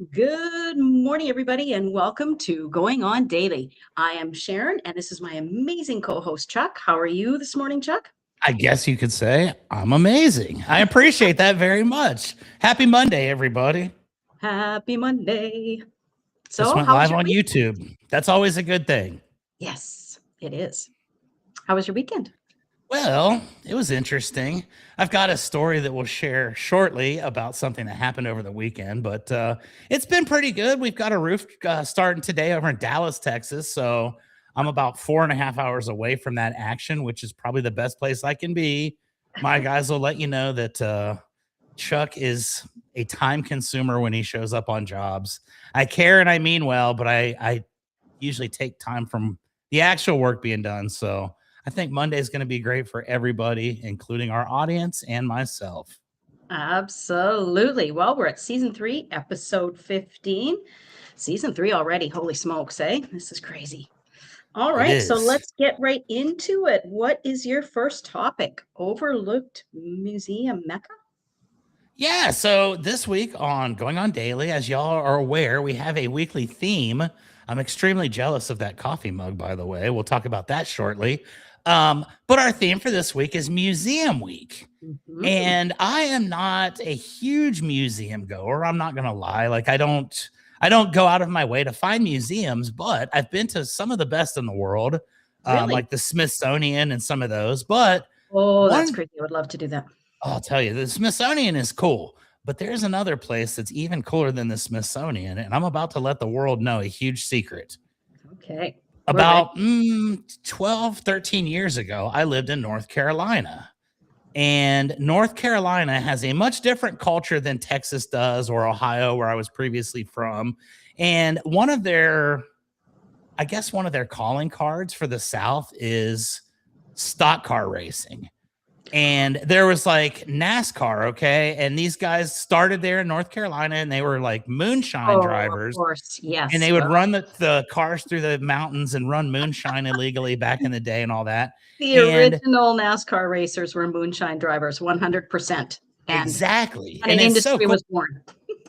Good morning, everybody, and welcome to Going On Daily. I am Sharon, and this is my amazing co host, Chuck. How are you this morning, Chuck? I guess you could say I'm amazing. I appreciate that very much. Happy Monday, everybody. Happy Monday. Just So, went how was live your on week? YouTube. That's always a good thing. Yes, it is. How was your weekend? Well, it was interesting. I've got a story that we'll share shortly about something that happened over the weekend, but it's been pretty good. We've got a roof starting today over in Dallas, Texas. So I'm about 4.5 hours away from that action, which is probably the best place I can be. My guys will let you know that Chuck is a time consumer when he shows up on jobs. I care and I mean well, but I usually take time from the actual work being done. So I think Monday is going to be great for everybody, including our audience and myself. Absolutely. Well, we're at season 3, episode 15. Season 3 already. Holy smokes, eh? This is crazy. All It right, so is. let's get right into it. What is your first topic? Overlooked Museum Mecca? Yeah. So this week on Going On Daily, as y'all are aware, we have a weekly theme. I'm extremely jealous of that coffee mug, by the way. We'll talk about that shortly. But our theme for this week is Museum Week. Mhm. And I am not a huge museum goer. I'm not gonna lie. Like I don't go out of my way to find museums, but I've been to some of the best in the world, Really? like the Smithsonian and some of those. But Oh, that's one, crazy. I would love to do that. I'll tell you, the Smithsonian is cool, but there's another place that's even cooler than the Smithsonian, and I'm about to let the world know a huge secret. Okay, we're ready. About 12, 13 years ago, I lived in North Carolina. And North Carolina has a much different culture than Texas does or Ohio, where I was previously from. And one of their calling cards for the South is stock car racing. And there was like NASCAR, okay? And these guys started there in North Carolina and they were like moonshine Oh, of drivers, course. and Yes. they would Well, run the cars through the mountains and run moonshine illegally back in the day and all that. the And original NASCAR racers were moonshine drivers, 100%. exactly. And an And it's so industry cool. was born.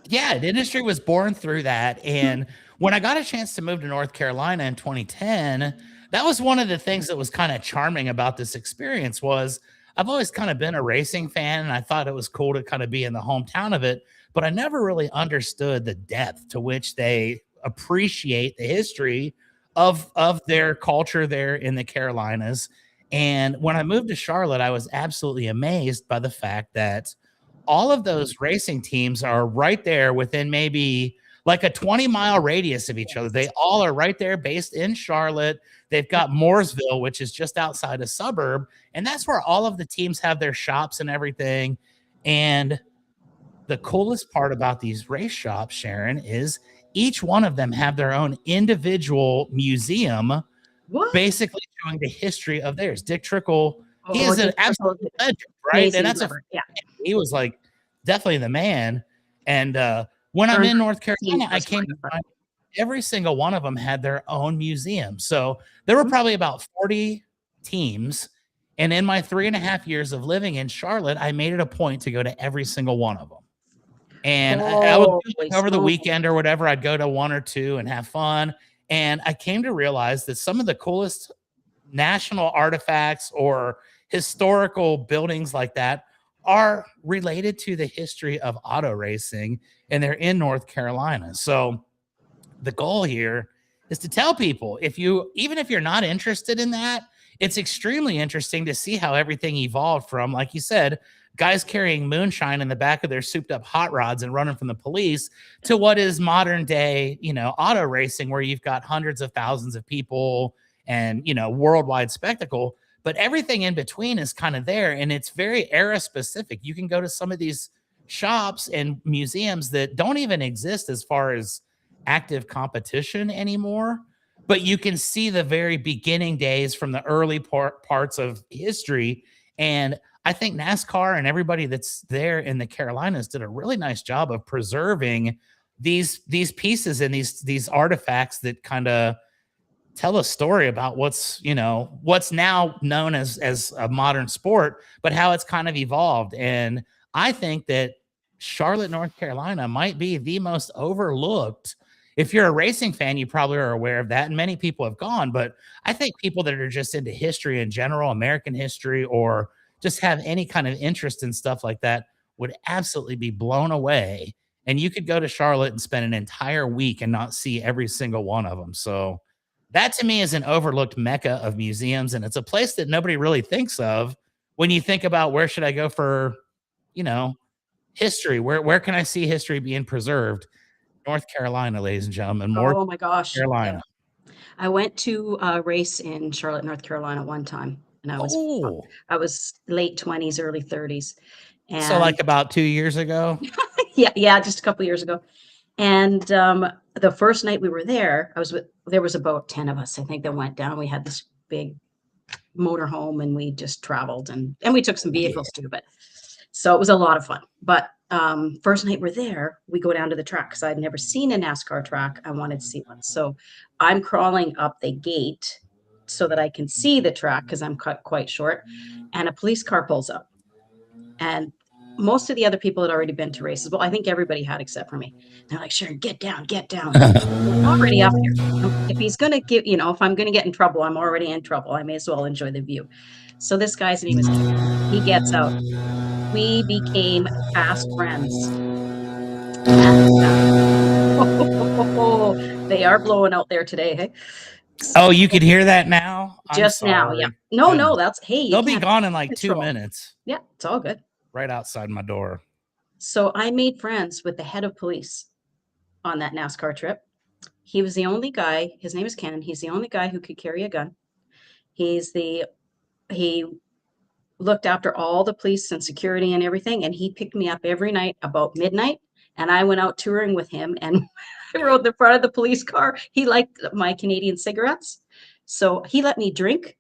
Yeah, the industry was born through that. And when I got a chance to move to North Carolina in 2010, that was one of the things that was kind of charming about this experience was I've always kind of been a racing fan and I thought it was cool to kind of be in the hometown of it, but I never really understood the depth to which they appreciate the history of their culture there in the Carolinas. And when I moved to Charlotte, I was absolutely amazed by the fact that all of those racing teams are right there within maybe like a 20-mile radius of each other. They Yes. all are right there based in Charlotte. They've got Mooresville, which is just outside a suburb. And that's where all of the teams have their shops and everything. And the coolest part about these race shops, Sharon, is each one of them have their own individual museum, What? basically showing the history of theirs. Dick Trickle, he Oh, is an Dick absolute Trickle, legend, right? And amazing that's a driver. Yeah. he was like definitely the man. And when I'm Earned in North team Carolina, I first came to one. But find every single one of them had their own museum. So there were probably about 40 teams. And in my 3.5 years of living in Charlotte, I made it a point to go to every single one of them. And I would do holy like over the smoke. weekend or whatever, I'd go to one or two and have fun. And I came to realize that some of the coolest national artifacts or historical buildings like that are related to the history of auto racing, and they're in North Carolina. So the goal here is to tell people, if you even if you're not interested in that, it's extremely interesting to see how everything evolved from, like you said, guys carrying moonshine in the back of their souped up hot rods and running from the police to what is modern day, auto racing, where you've got hundreds of thousands of people and, worldwide spectacle. But everything in between is kind of there, and it's very era specific. You can go to some of these shops and museums that don't even exist as far as active competition anymore, but you can see the very beginning days from the early parts of history. And I think NASCAR and everybody that's there in the Carolinas did a really nice job of preserving these pieces and these artifacts that kind of tell a story about what's now known as a modern sport, but how it's kind of evolved. And I think that Charlotte, North Carolina might be the most overlooked. If you're a racing fan, you probably are aware of that, and many people have gone. But I think people that are just into history in general, American history, or just have any kind of interest in stuff like that, would absolutely be blown away. And you could go to Charlotte and spend an entire week and not see every single one of them. So that to me is an overlooked mecca of museums, and it's a place that nobody really thinks of when you think about where should I go for, you know, history. Where can I see history being preserved? North Carolina, ladies and gentlemen, North Oh my gosh. Yeah. Carolina. I went to a race in Charlotte, North Carolina one time, and Oh, I was late 20s, early 30s. so And like about 2 years ago. yeah, just a couple years ago. And the first night we were there, there was about 10 of us, I think, that went down. We had this big motorhome and we just traveled, and we took some Yeah. vehicles too, but so it was a lot of fun. But first night we're there, we go down to the track because I'd never seen a NASCAR track. I wanted to see one. So I'm crawling up the gate so that I can see the track because I'm cut quite short. And a police car pulls up. And most of the other people had already been to races. Well, I think everybody had except for me. They're like, Sharon, get down, get down. I'm already up here. If he's going to give, if I'm going to get in trouble, I'm already in trouble. I may as well enjoy the view. So this guy's name is Ken. He gets out. We became fast friends. And they are blowing out there today. Hey? Oh, you could hear that now? I'm Just now. Yeah. sorry. No, Goodness. that's, hey, you They'll be can't gone in like 2 control. minutes. Yeah, it's all good. Right outside my door. So I made friends with the head of police on that NASCAR trip. He was the only guy, his name is Ken. He's the only guy who could carry a gun. He looked after all the police and security and everything. And he picked me up every night about midnight. And I went out touring with him and I rode the front of the police car. He liked my Canadian cigarettes. So he let me drink.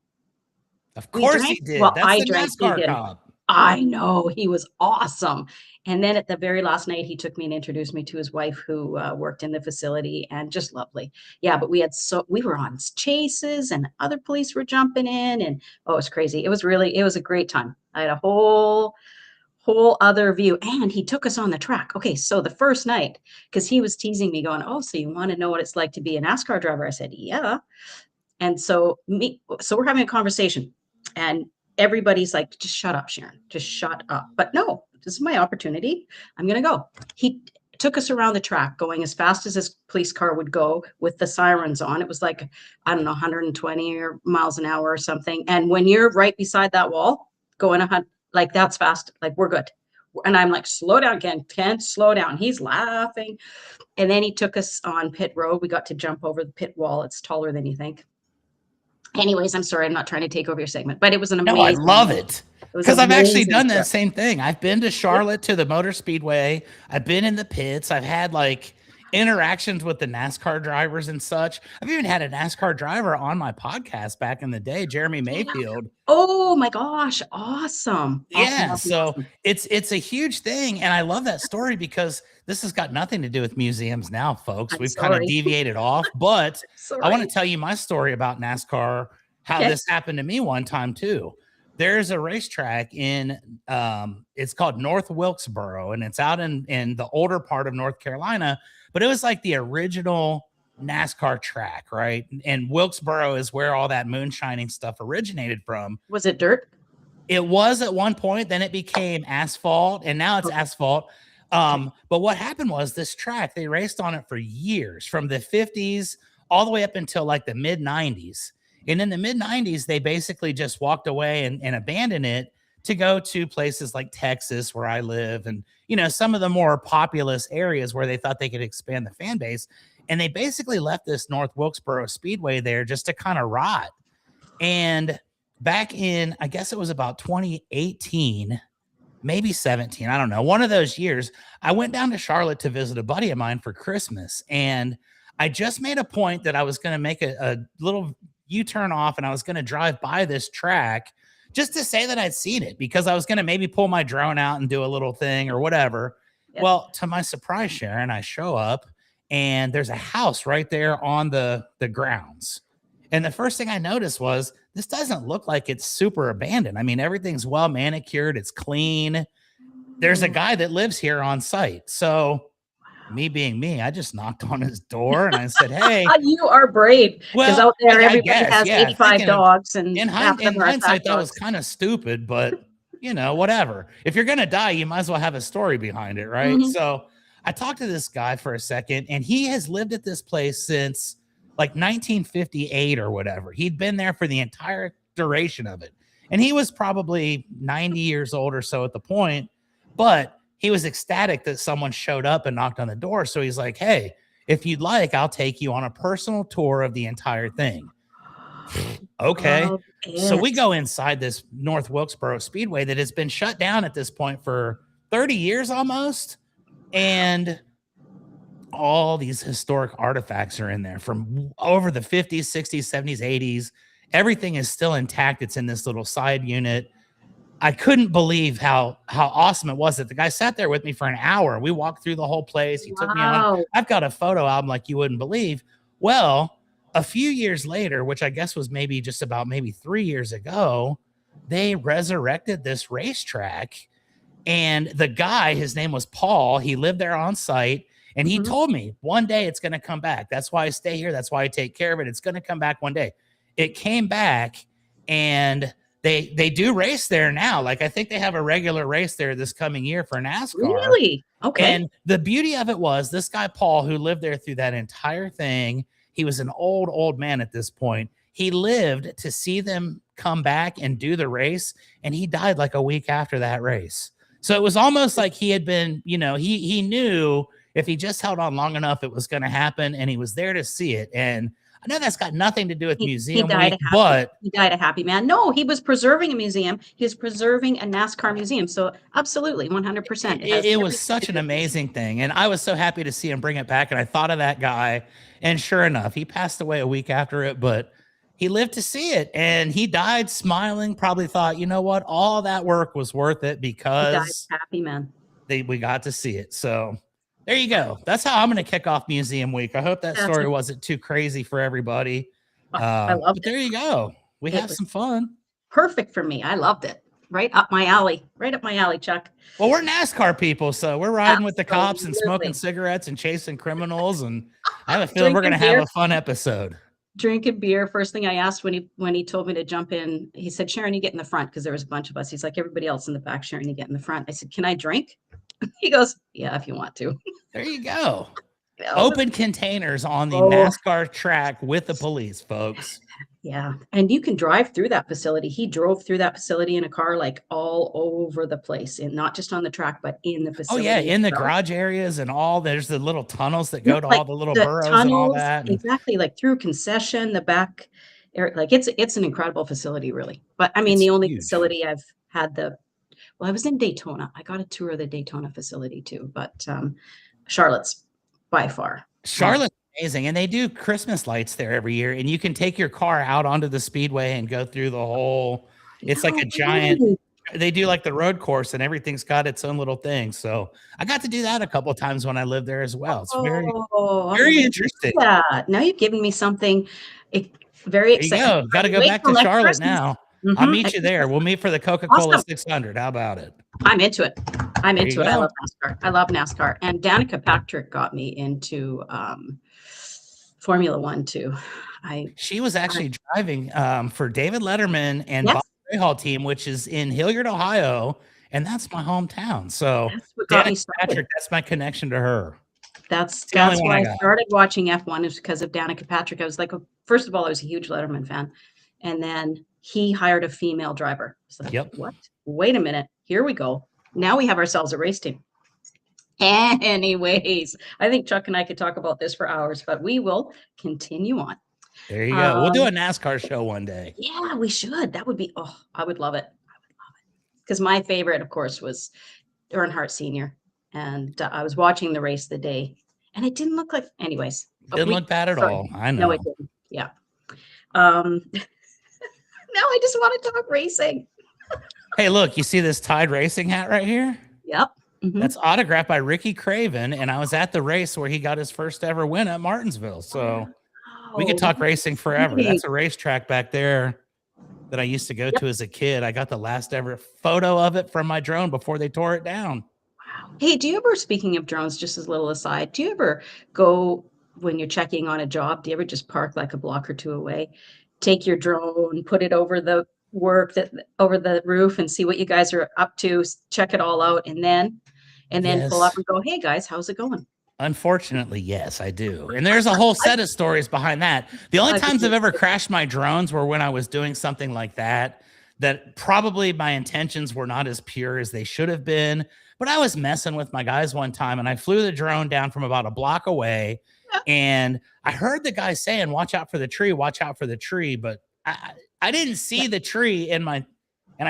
Of course he did. Well, That's I the drank. He NASCAR didn't. cop. I know, he was awesome. And then at the very last night, he took me and introduced me to his wife who worked in the facility, and just lovely. Yeah, but we were on chases and other police were jumping in, and oh, it was crazy. It was a great time. I had a whole other view, and he took us on the track. Okay, so the first night, because he was teasing me going, oh, so you want to know what it's like to be a NASCAR driver? I said, yeah. And so we're having a conversation, and everybody's like, just shut up, Sharon, just shut up. But no, this is my opportunity. I'm going to go. He took us around the track going as fast as his police car would go with the sirens on. It was like, I don't know, 120 or miles an hour or something. And when you're right beside that wall going like that's fast, like we're good. And I'm like, slow down, Ken, slow down. He's laughing. And then he took us on pit road. We got to jump over the pit wall. It's taller than you think. Anyways, I'm sorry, I'm not trying to take over your segment, but it was an amazing. No, I love it. Because I've actually done that same thing. I've been to Charlotte to the Motor Speedway. I've been in the pits. I've had like interactions with the NASCAR drivers and such. I've even had a NASCAR driver on my podcast back in the day, Jeremy Mayfield. Oh my gosh, awesome. Yeah, awesome, so awesome. it's a huge thing, and I love that story because this has got nothing to do with museums now, folks. We've kind of deviated off, but I want to tell you my story about NASCAR, how this happened to me one time too. There's a racetrack in it's called North Wilkesboro, and it's out in the older part of North Carolina, but it was like the original NASCAR track, right? And Wilkesboro is where all that moonshining stuff originated from. Was it dirt? It was at one point, then it became asphalt, and now it's asphalt. But what happened was this track, they raced on it for years, from the 50s all the way up until like the mid 90s. And in the mid 90s, they basically just walked away and abandoned it to go to places like Texas, where I live, and, you know, some of the more populous areas where they thought they could expand the fan base. And they basically left this North Wilkesboro Speedway there just to kind of rot. And back in, I guess it was about 2018, maybe 17, I don't know, one of those years, I went down to Charlotte to visit a buddy of mine for Christmas. And I just made a point that I was going to make a little U-turn off, and I was going to drive by this track just to say that I'd seen it, because I was going to maybe pull my drone out and do a little thing or whatever. Yeah. Well, to my surprise, Sharon, I show up and there's a house right there on the grounds. And the first thing I noticed was, this doesn't look like it's super abandoned. I mean, everything's well manicured. It's clean. there's a guy that lives here on site. So me being me, I just knocked on his door and I said, "Hey." You are brave because Well, out there, I everybody guess, has yeah. 85 Thinking of dogs and half of in them are attack hindsight, that was dogs. kind of stupid, but whatever. If you're gonna die, you might as well have a story behind it, right? Mhm. So I talked to this guy for a second, and he has lived at this place since like 1958 or whatever. He'd been there for the entire duration of it. And he was probably 90 years old or so at the point, but he was ecstatic that someone showed up and knocked on the door. So he's like, "Hey, if you'd like, I'll take you on a personal tour of the entire thing." Okay. Love So we it. go inside this North Wilkesboro Speedway that has been shut down at this point for 30 years almost. And all these historic artifacts are in there from over the 50s, 60s, 70s, 80s. Everything is still intact. It's in this little side unit. I couldn't believe how awesome it was that the guy sat there with me for an hour. We walked through the whole place. He took me on. Wow. I've got a photo album like you wouldn't believe. Well, a few years later, which I guess was maybe 3 years ago, they resurrected this racetrack. And the guy, his name was Paul. He lived there on site. And he Mhm. told me one day it's going to come back. That's why I stay here. That's why I take care of it. It's going to come back one day. It came back, and they do race there now. Like I think they have a regular race there this coming year for NASCAR. Really? Okay. And the beauty of it was this guy, Paul, who lived there through that entire thing, he was an old man at this point. He lived to see them come back and do the race, and he died like a week after that race. So it was almost like he had been, he knew if he just held on long enough, it was going to happen, and he was there to see it. And I know that's got nothing to do with He Museum died Week, a happy but he died a happy man. No, he was preserving a museum. He was preserving a NASCAR museum. So absolutely, 100%. It has it was everything to such do an with this. amazing thing. And I was so happy to see him bring it back. And I thought of that guy. And sure enough, he passed away a week after it, but he lived to see it. And he died smiling, probably thought, you know what? All that work was worth it He died because a happy man. we got to see it. So there you go. That's how I'm going to kick off Museum Week. I hope that That's story wasn't too crazy for everybody. I loved But it. there you go. We It have was some fun. perfect for me. I loved it. Right up my alley. Right up my alley, Chuck. Well, we're NASCAR people, so we're riding with the cops and smoking Absolutely. cigarettes and chasing criminals. And I have a feeling we're going Drinking to have beer. a fun episode. Drinking beer. First thing I asked when he told me to jump in, he said, "Sharon, you get in the front," because there was a bunch of us. He's like, "Everybody else in the back, Sharon, you get in the front." I said, "Can I drink?" He goes, "Yeah, if you want to." There you go. You know, Open containers on the oh, NASCAR track with the police, folks. yeah. And you can drive through that facility. He drove through that facility in a car like all over the place, and not just on the track, but in the Oh, yeah. facility In the itself. garage areas and all, there's the little tunnels that Yeah, go to like all the little the burrows and all tunnels, that. And exactly, like through concession, the back area, like it's an incredible facility, really. But I mean, it's the only huge. facility I've had well, I was in Daytona. I got a tour of the Daytona facility too, but Charlotte's by far. Charlotte's amazing. And they do Christmas lights there every year. And you can take your car out onto the speedway and go through the whole, it's like No a giant, way. they do like the road course and everything's got its own little thing. So I got to do that a couple of times when I lived there as well. It's very, Oh, I very didn't do interesting. that. Now you've given me something very There you exciting. go. Got to go Wait back till to next Charlotte Christmas. now. I'll Mhm, meet at you there. Christmas. We'll meet for the Coca-Cola Awesome. 600. How about it? I'm into it. I'm There you into it. I go. love NASCAR. I love NASCAR. And Danica Patrick got me into Formula One too. She was I actually driving for David Letterman and Bob yes, Rahal team, which is in Hilliard, Ohio, and that's my hometown. So that's what got Danica me started. Patrick, that's my connection to her. That's It's the only that's one why I I got. started watching F1 is because of Danica Patrick. I was like, first of all, I was a huge Letterman fan, and then he hired a female driver. It's like, Yep. what? Wait a minute. Here we go. Now we have ourselves a race team. Anyways, I think Chuck and I could talk about this for hours, but we will continue on. There you go. We'll do Um, a NASCAR show one day. yeah, we should. That would be, oh, I would love it. I would love it. Because my favorite, of course, was Earnhardt Sr. And I was watching the race the day, and it didn't look like, anyways. But Didn't look bad at sorry. all. I No, know. it didn't. Yeah. Now I just want to talk racing. Hey, look, you see this Tide Racing hat right here? Yep. Mhm. That's autographed by Ricky Craven, and I was at the race where he got his first ever win at Martinsville. So we could Oh, talk racing forever. exciting. That's a racetrack back there that I used to go Yep. to as a kid. I got the last ever photo of it from my drone before they tore it down. Hey, do you ever, speaking of drones, just as a little aside, do you ever go when you're checking on a job, do you ever just park like a block or two away, take your drone, put it over the work that over the roof and see what you guys are up to, check it all out, and then pull up Yes. and go, "Hey guys, how's it going?" Unfortunately, yes, I do. And there's a whole I, set of stories behind that. The only I times I've believe ever it. crashed my drones were when I was doing something like that, that probably my intentions were not as pure as they should have been. But I was messing with my guys one time and I flew the drone down from about a block away. Yeah. And I heard the guy saying, watch out for the tree, watch out for the tree. But I didn't Yeah. see the tree and I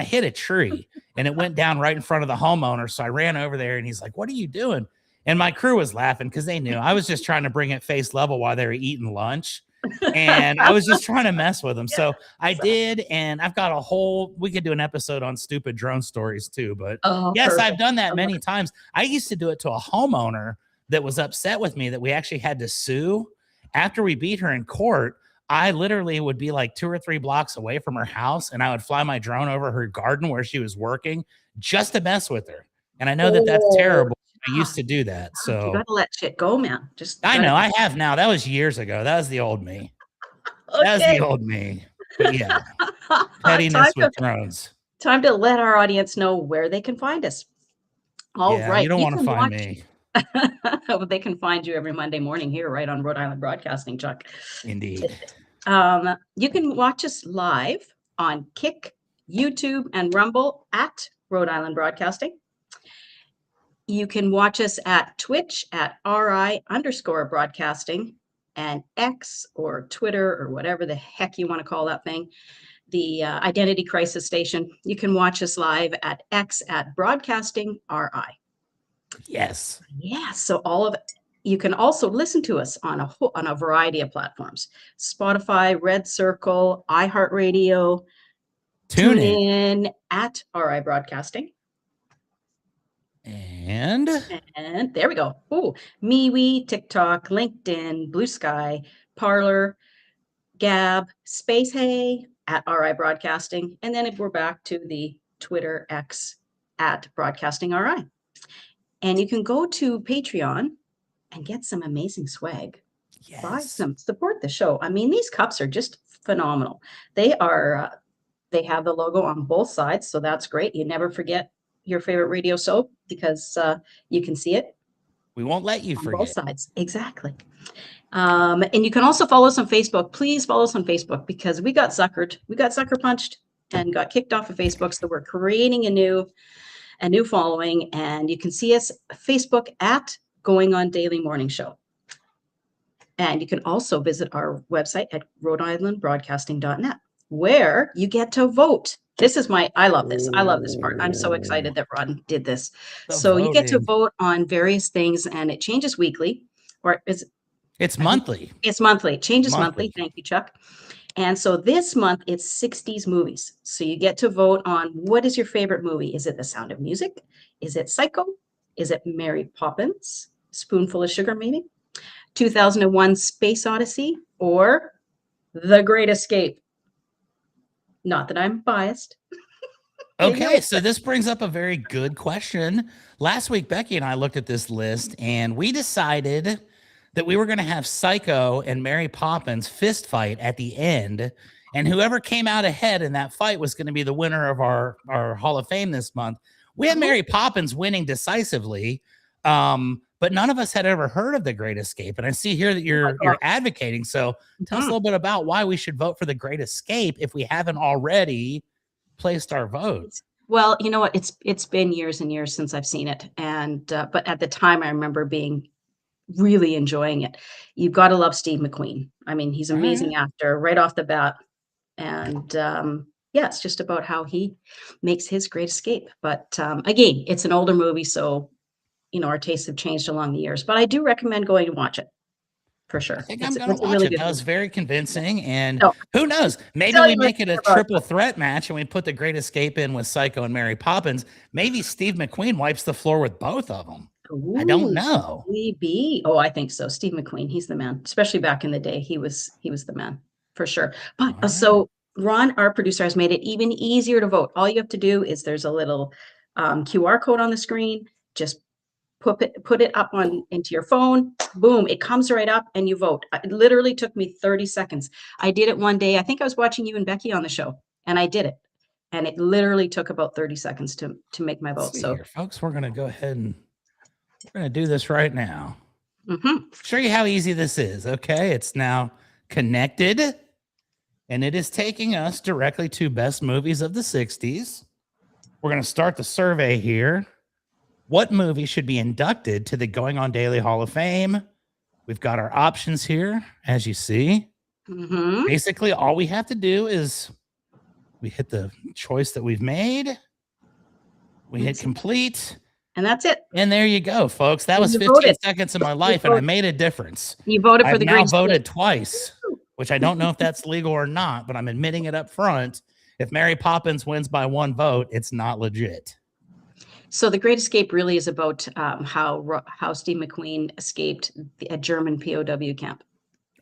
hit a tree and it went down right in front of the homeowner. So I ran over there and he's like, what are you doing? And my crew was laughing because they knew I was just trying to bring it face level while they were eating lunch. And I was just trying to mess with them. Yeah. So I So, did. And I've got we could do an episode on stupid drone stories too. But oh, yes, I've perfect. done that I love many it. times. I used to do it to a homeowner that was upset with me that we actually had to sue. After we beat her in court, I literally would be like 2 or 3 blocks away from her house and I would fly my drone over her garden where she was working just to mess with her. And I know that that's Oh, terrible. I yeah. used to do that. You So gotta let shit go, man. Just I gotta know I have now. That was years ago. That was the old me. That was okay. the old me. But yeah, time pettiness to with drones. time to let our audience know where they can find us. All Yeah, you right. don't You want to can find watch me. they can find you every Monday morning here, right on Rhode Island Broadcasting, Chuck. Indeed. You can watch us live on Kick, YouTube, and Rumble at Rhode Island Broadcasting. You can watch us at Twitch at RI_broadcasting and X or Twitter or whatever the heck you want to call that thing, the Identity Crisis Station. You can watch us live at X at Broadcasting RI. Yes. Yeah, so all of you can also listen to us on a variety of platforms: Spotify, Red Circle, iHeartRadio, Tune tune in. in at RI Broadcasting. And And there we go. Oh, MeWe, TikTok, LinkedIn, Blue Sky, Parlor, Gab, Space Hey at RI Broadcasting. And then if we're back to the Twitter X at Broadcasting RI. And you can go to Patreon and get some amazing swag. Buy yes. some, support the show. I mean, these cups are just phenomenal. They are, they have the logo on both sides, so that's great. You never forget your favorite radio soap because you can see it We won't let you on both forget. sides. Exactly. And you can also follow us on Facebook. Please follow us on Facebook because we got suckered. We got sucker punched and got kicked off of Facebook. So we're creating a new following, and you can see us Facebook at Going On Daily Morning Show. And you can also visit our website at rhodeislandbroadcasting.net, where you get to vote. This is I love this. I love this part. I'm so excited that Ron did this. The So you get to voting. vote on various things, and it changes weekly, or It's I think monthly. it's monthly. It changes monthly. Monthly. Thank you, Chuck. And so this month it's 60s movies. So you get to vote on what is your favorite movie? Is it The Sound of Music? Is it Psycho? Is it Mary Poppins? Spoonful of Sugar, maybe? 2001 Space Odyssey or The Great Escape? Not that I'm biased. Okay, so this brings up a very good question. Last week, Becky and I looked at this list and we decided that we were going to have Psycho and Mary Poppins fist fight at the end. And whoever came out ahead in that fight was going to be the winner of our Hall of Fame this month. We had Mary Poppins winning decisively, but none of us had ever heard of The Great Escape. And I see here that you're advocating. So tell us a little bit about why we should vote for The Great Escape if we haven't already placed our votes. Well, you know what? It's been years and years since I've seen it, and but at the time I remember being really enjoying it. You've got to love Steve McQueen. I mean, he's an amazing actor right off the bat, and yeah, it's just about how he makes his great escape. But again, it's an older movie, so our tastes have changed along the years. But I do recommend going and watch it for I sure. think I'm It's going to a watch really it. good That was movie. very convincing. And So, who knows? Maybe tell we you what make it a about triple threat match and we put The Great Escape in with Psycho and Mary Poppins. Maybe Steve McQueen wipes the floor with both of them. I don't Ooh, know. maybe. Oh, I think so. Steve McQueen, he's the man. Especially back in the day, he was the man for sure. But All right. so Ron, our producer, has made it even easier to vote. All you have to do is there's a little QR code on the screen. Just put it up on into your phone, boom, it comes right up and you vote. It literally took me 30 seconds. I did it one day. I think I was watching you and Becky on the show, and I did it. And it literally took about 30 seconds to make my Let's vote. see So here, folks. We're gonna go ahead and we're gonna do this right now. mhm. Show you how easy this is. Okay, it's now connected, and it is taking us directly to best movies of the 60s. We're gonna start the survey here. What movie should be inducted to the Going On Daily Hall of Fame? We've got our options here, as you see. Mhm. Basically, all we have to do is we hit the choice that we've made. We hit complete. And that's it. And there you go, folks. That was You 15 voted. seconds of my You life, and I voted. made a difference. You voted for I've the now Great voted Escape. twice, which I don't know if that's legal or not, but I'm admitting it up front. If Mary Poppins wins by one vote, it's not legit. So the Great Escape really is about how Steve McQueen escaped a German POW camp.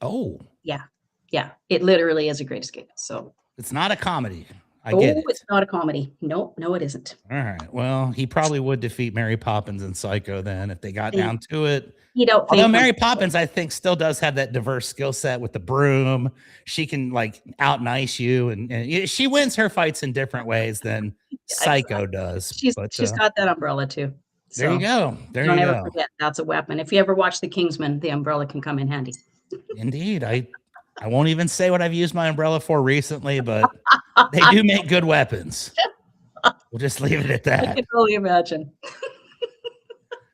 Oh, Yeah, yeah, it literally is a Great Escape. So it's not a comedy. I get it. it's not a comedy. No, no, it isn't. All right. Well, he probably would defeat Mary Poppins and Psycho then if they got And down to it. you don't Although think Mary Poppins, I think, still does have that diverse skill set with the broom. She can like out nice you, and she wins her fights in different ways than Psycho does. But she's got that umbrella too. there you So go. There don't you ever go. forget that's a weapon. If you ever watch The Kingsman, the umbrella can come in handy. Indeed. I won't even say what I've used my umbrella for recently, but they do make good weapons. We'll just leave it at I that. can only imagine.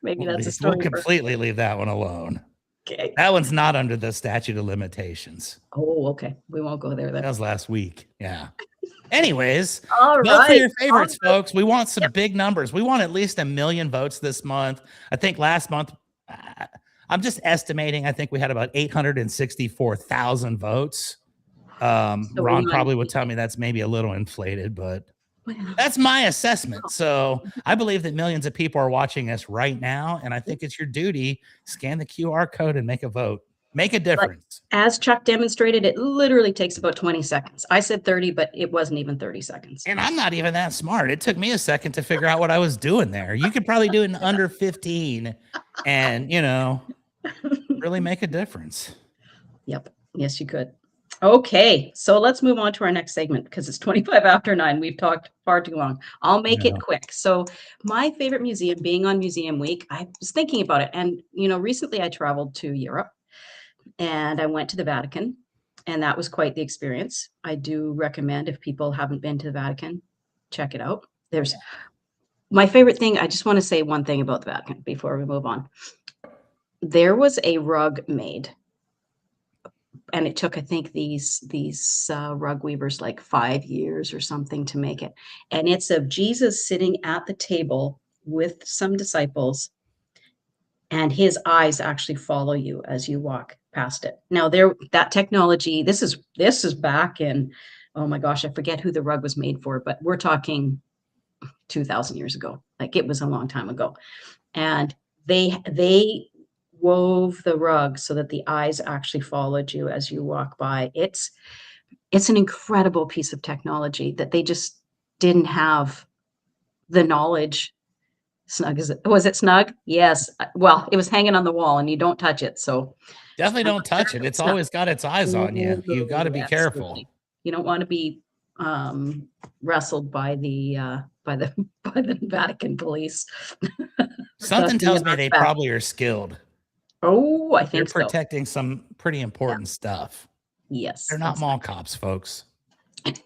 Maybe that's a story. We'll completely leave that one alone. Okay. That one's not under the statute of limitations. Oh, okay. We won't go there then. That was last week. Yeah. Anyways, All vote for right. your favorites, folks. We want some big numbers. We want at least 1 million votes this month. I think last month, I'm just estimating, I think we had about 864,000 votes. Ron probably would tell me that's maybe a little inflated, but that's my assessment. So I believe that millions of people are watching us right now, and I think it's your duty, scan the QR code and make a vote. Make a difference. But as Chuck demonstrated, it literally takes about 20 seconds. I said 30, but it wasn't even 30 seconds. And I'm not even that smart. It took me a second to figure out what I was doing there. You could probably do it in under 15 and, really make a difference. Yep. Yes, you could. Okay, so let's move on to our next segment because it's 25 after 9. We've talked far too long. I'll make it quick. So my favorite museum, being on Museum Week, I was thinking about it. And, recently I traveled to Europe and I went to the Vatican, and that was quite the experience. I do recommend, if people haven't been to the Vatican, check it out. There's my favorite thing. I just want to say one thing about the Vatican before we move on. There was a rug made, and it took, I think, these rug weavers like 5 years or something to make it. And it's of Jesus sitting at the table with some disciples, and his eyes actually follow you as you walk past it. Now, that technology, this is back in, oh my gosh, I forget who the rug was made for, but we're talking 2,000 years ago. Like, it was a long time ago. And they wove the rug so that the eyes actually followed you as you walk by. It's an incredible piece of technology that they just didn't have the knowledge. Snug, was it snug? Yes. Well, it was hanging on the wall and you don't touch it. So definitely don't touch it. It's always got its eyes on you. You've got to be careful. You don't want to be wrestled by the Vatican police. Something tells me they probably are skilled. Oh, I think they're protecting some pretty important stuff. Yes. They're not mall cops, folks.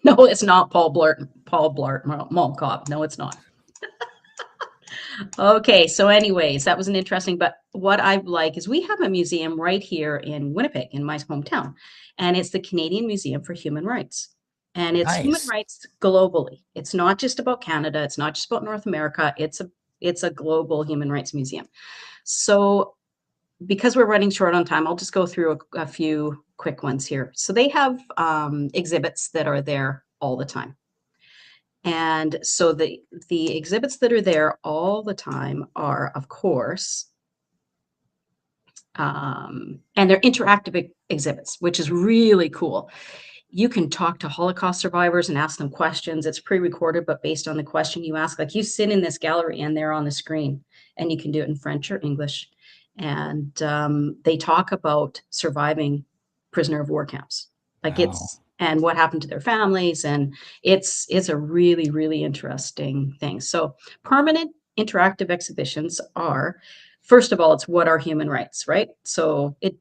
No, it's not Paul Blart, mall cop. No, it's not. Okay, so anyways, that was an interesting, but what I like is we have a museum right here in Winnipeg, in my hometown, and it's the Canadian Museum for Human Rights. And it's human rights globally. It's not just about Canada. It's not just about North America. It's a global human rights museum. So because we're running short on time, I'll just go through a few quick ones here. So they have exhibits that are there all the time. And so the exhibits that are there all the time are, of course, and they're interactive exhibits, which is really cool. You can talk to Holocaust survivors and ask them questions. It's pre-recorded, but based on the question you ask, like you sit in this gallery and they're on the screen and you can do it in French or English. And they talk about surviving prisoner of war camps, like Wow. and what happened to their families, and it's a really, really interesting thing. So permanent interactive exhibitions are, first of all, it's what are human rights, right? So it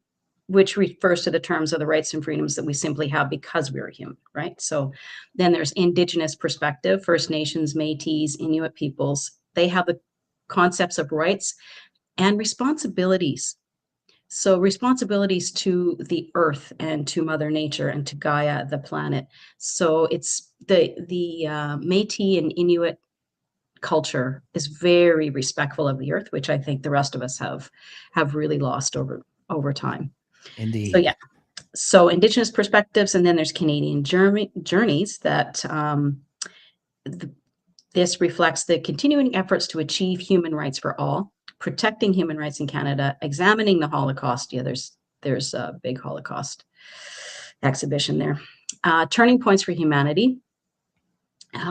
which refers to the terms of the rights and freedoms that we simply have because we're human, right? So then there's Indigenous perspective, First Nations, Métis, Inuit peoples. They have the concepts of rights and responsibilities. So responsibilities to the earth and to Mother Nature and to Gaia, the planet. So it's the Métis and Inuit culture is very respectful of the earth, which I think the rest of us have really lost over time. So Indeed. yeah, so Indigenous perspectives, and then there's Canadian journeys that th- this reflects the continuing efforts to achieve human rights for all, protecting human rights in Canada, examining the Holocaust. Yeah, there's a big Holocaust exhibition there. Turning points for humanity.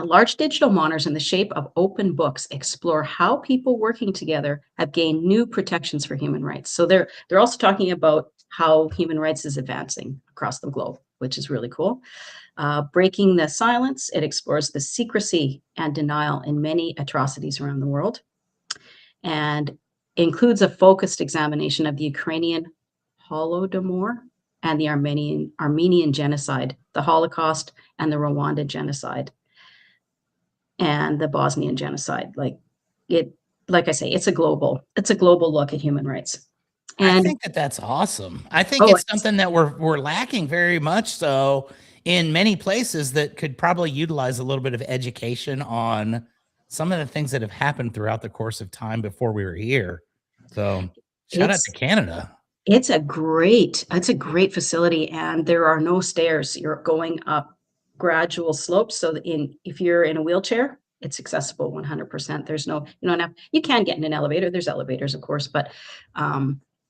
Large digital monitors in the shape of open books explore how people working together have gained new protections for human rights. So they're also talking about how human rights is advancing across the globe, which is really cool. Breaking the silence, it explores the secrecy and denial in many atrocities around the world, and includes a focused examination of the Ukrainian Holodomor and the Armenian genocide, the Holocaust and the Rwanda genocide, and the Bosnian genocide. It, like I say, it's a global look at human rights. I And think that that's awesome. I think oh, it's something that we're lacking very much so in many places that could probably utilize a little bit of education on some of the things that have happened throughout the course of time before we were here. So, shout out to it's Canada. it's a great facility, and there are no stairs. You're going up gradual slopes. So if you're in a wheelchair, it's accessible 100%. There's no you don't have you can get in an elevator. There's elevators, of course, but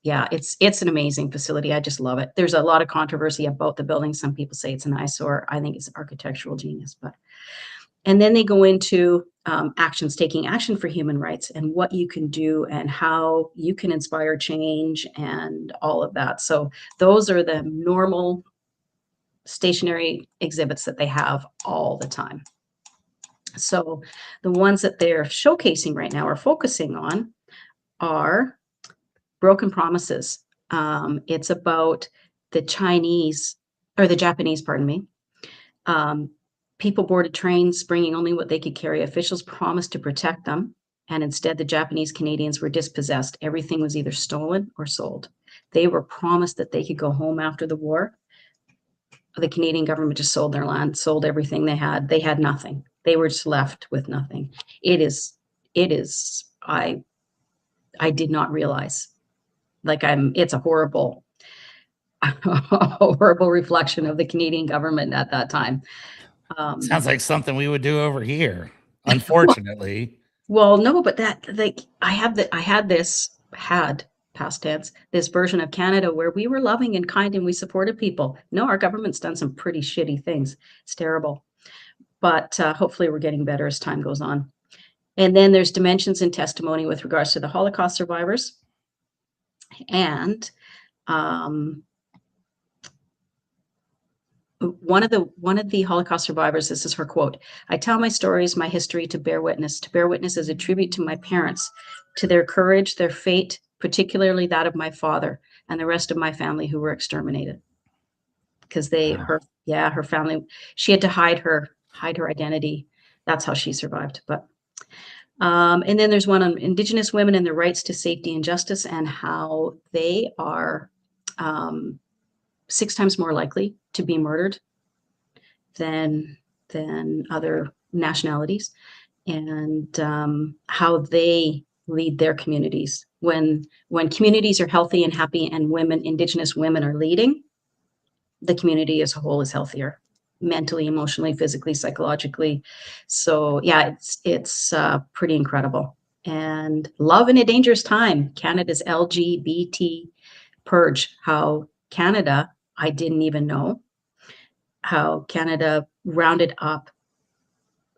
yeah, it's an amazing facility. I just love it. There's a lot of controversy about the building. Some people say it's an eyesore. I think it's architectural genius, but and then they go into actions, taking action for human rights and what you can do and how you can inspire change and all of that. So those are the normal stationary exhibits that they have all the time. So the ones that they're showcasing right now or focusing on are broken promises. It's about the Chinese or the Japanese, pardon me, um, people boarded trains bringing only what they could carry. Officials promised to protect them, and instead, the Japanese Canadians were dispossessed. Everything was either stolen or sold. They were promised that they could go home after the war. The Canadian government just sold their land, sold everything they had. They had nothing. They were just left with nothing. It is, I did not realize. It's a horrible, horrible reflection of the Canadian government at that time. Um, Sounds like something we would do over here, unfortunately. Well, no, but that like I had past tense, this version of Canada where we were loving and kind and we supported people. No, our government's done some pretty shitty things. It's terrible. But hopefully we're getting better as time goes on. And then there's dimensions in testimony with regards to the Holocaust survivors. And um, one of the Holocaust survivors, this is her quote: "I tell my stories, my history to bear witness. To bear witness as a tribute to my parents, to their courage, their fate, particularly that of my father and the rest of my family who were exterminated." Because Wow. her family, she had to hide her identity. That's how she survived. But and then there's one on Indigenous women and their rights to safety and justice and how they are um, 6 times more likely to be murdered than other nationalities, and how they lead their communities. When communities are healthy and happy, and Indigenous women are leading, the community as a whole is healthier, mentally, emotionally, physically, psychologically. So yeah, it's pretty incredible. And Love in a Dangerous Time, Canada's LGBT purge. How Canada, I didn't even know how Canada rounded up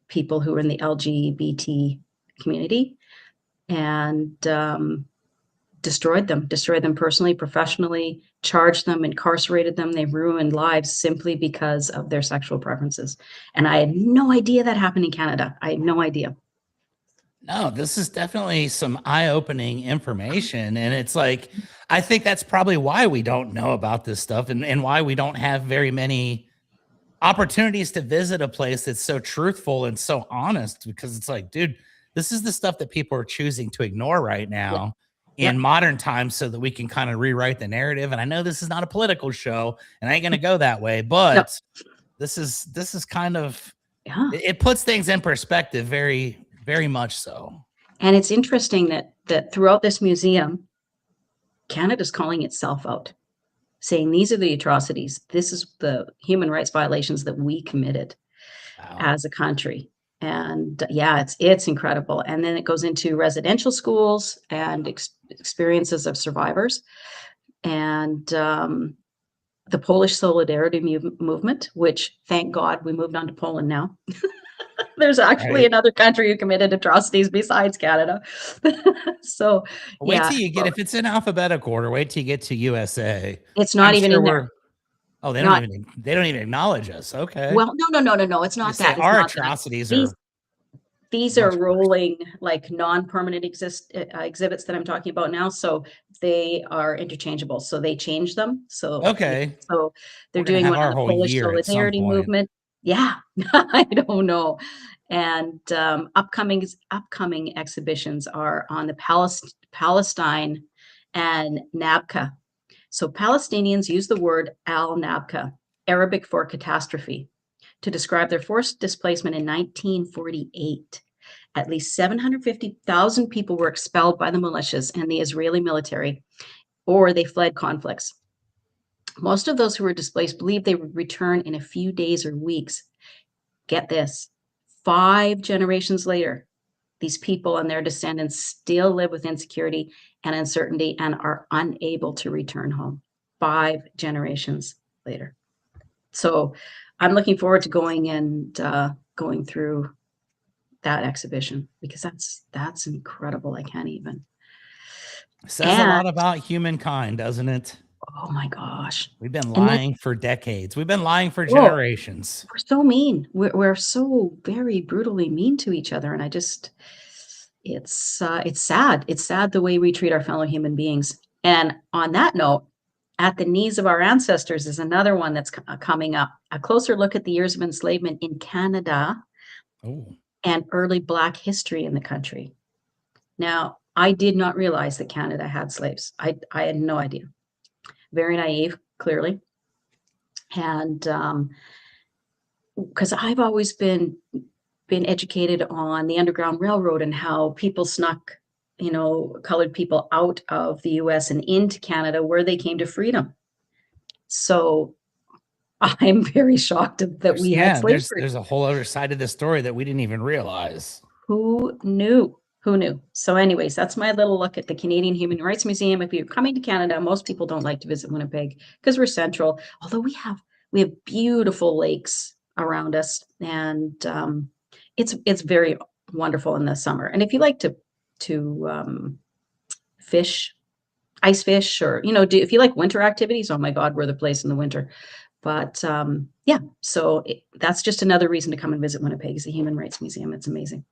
people who were in the LGBT community and destroyed them personally, professionally, charged them, incarcerated them. They ruined lives simply because of their sexual preferences. And I had no idea that happened in Canada. I had no idea. No, this is definitely some eye-opening information. And it's like, I think that's probably why we don't know about this stuff, and why we don't have very many opportunities to visit a place that's so truthful and so honest, because it's like, dude, this is the stuff that people are choosing to ignore right Yeah. now in Yep. modern times so that we can kind of rewrite the narrative. And I know this is not a political show and I ain't going to go that way, No. but this is kind of, Yeah. it puts things in perspective very, very much so. And it's interesting that throughout this museum, Canada's calling itself out, saying these are the atrocities. This is the human rights violations that we committed Wow. as a country. And yeah, it's incredible. And then it goes into residential schools and experiences of survivors, and the Polish solidarity movement, which thank God we moved on to Poland now. There's actually Right. another country who committed atrocities besides Canada. So Wait yeah, till you get, well, if it's in alphabetical order, wait till you get to USA. it's I'm not even sure in there. we're, oh, Not they don't even acknowledge us. Okay. well, no, no, no, no, no. It's To not say that. It's our not that. atrocities These are these are much worse. rolling like non-permanent exhibits that I'm talking about now. So they are interchangeable. So they change them. So yeah, Okay. so they're We're gonna doing have one on our the whole Polish year at some solidarity point. movement. Yeah, I don't know. And upcoming exhibitions are on the Palestine and Nabka. So Palestinians use the word al-Nabka, Arabic for catastrophe, to describe their forced displacement in 1948. At least 750,000 people were expelled by the militias and the Israeli military, or they fled conflicts. Most of those who were displaced believed they would return in a few days or weeks. Get this, 5 generations later, these people and their descendants still live with insecurity and uncertainty and are unable to return home. 5 generations later. So I'm looking forward to going and going through that exhibition because that's incredible. I can't even. Says a And lot about humankind, doesn't it? oh my gosh. We've been And then lying for decades. We've been lying for oh, generations. we're so mean. We're so very brutally mean to each other, and I just it's sad. It's sad the way we treat our fellow human beings. And on that note, At the Knees of Our Ancestors is another one that's coming up. A closer look at the years of enslavement in Canada Oh, and early Black history in the country. Now, I did not realize that Canada had slaves. I had no idea. Very naive, clearly. And because I've always been educated on the Underground Railroad and how people snuck, colored people out of the US and into Canada where they came to freedom. So I'm very shocked that there's, we had yeah, slavery. there's a whole other side of the story that we didn't even realize. Who knew? Who knew? So, anyways, that's my little look at the Canadian Human Rights Museum. If you're coming to Canada, most people don't like to visit Winnipeg because we're central. Although we have beautiful lakes around us, and it's very wonderful in the summer. And if you like to fish, ice fish, or if you like winter activities, oh my God, we're the place in the winter. But yeah, so that's just another reason to come and visit Winnipeg is the Human Rights Museum. It's amazing.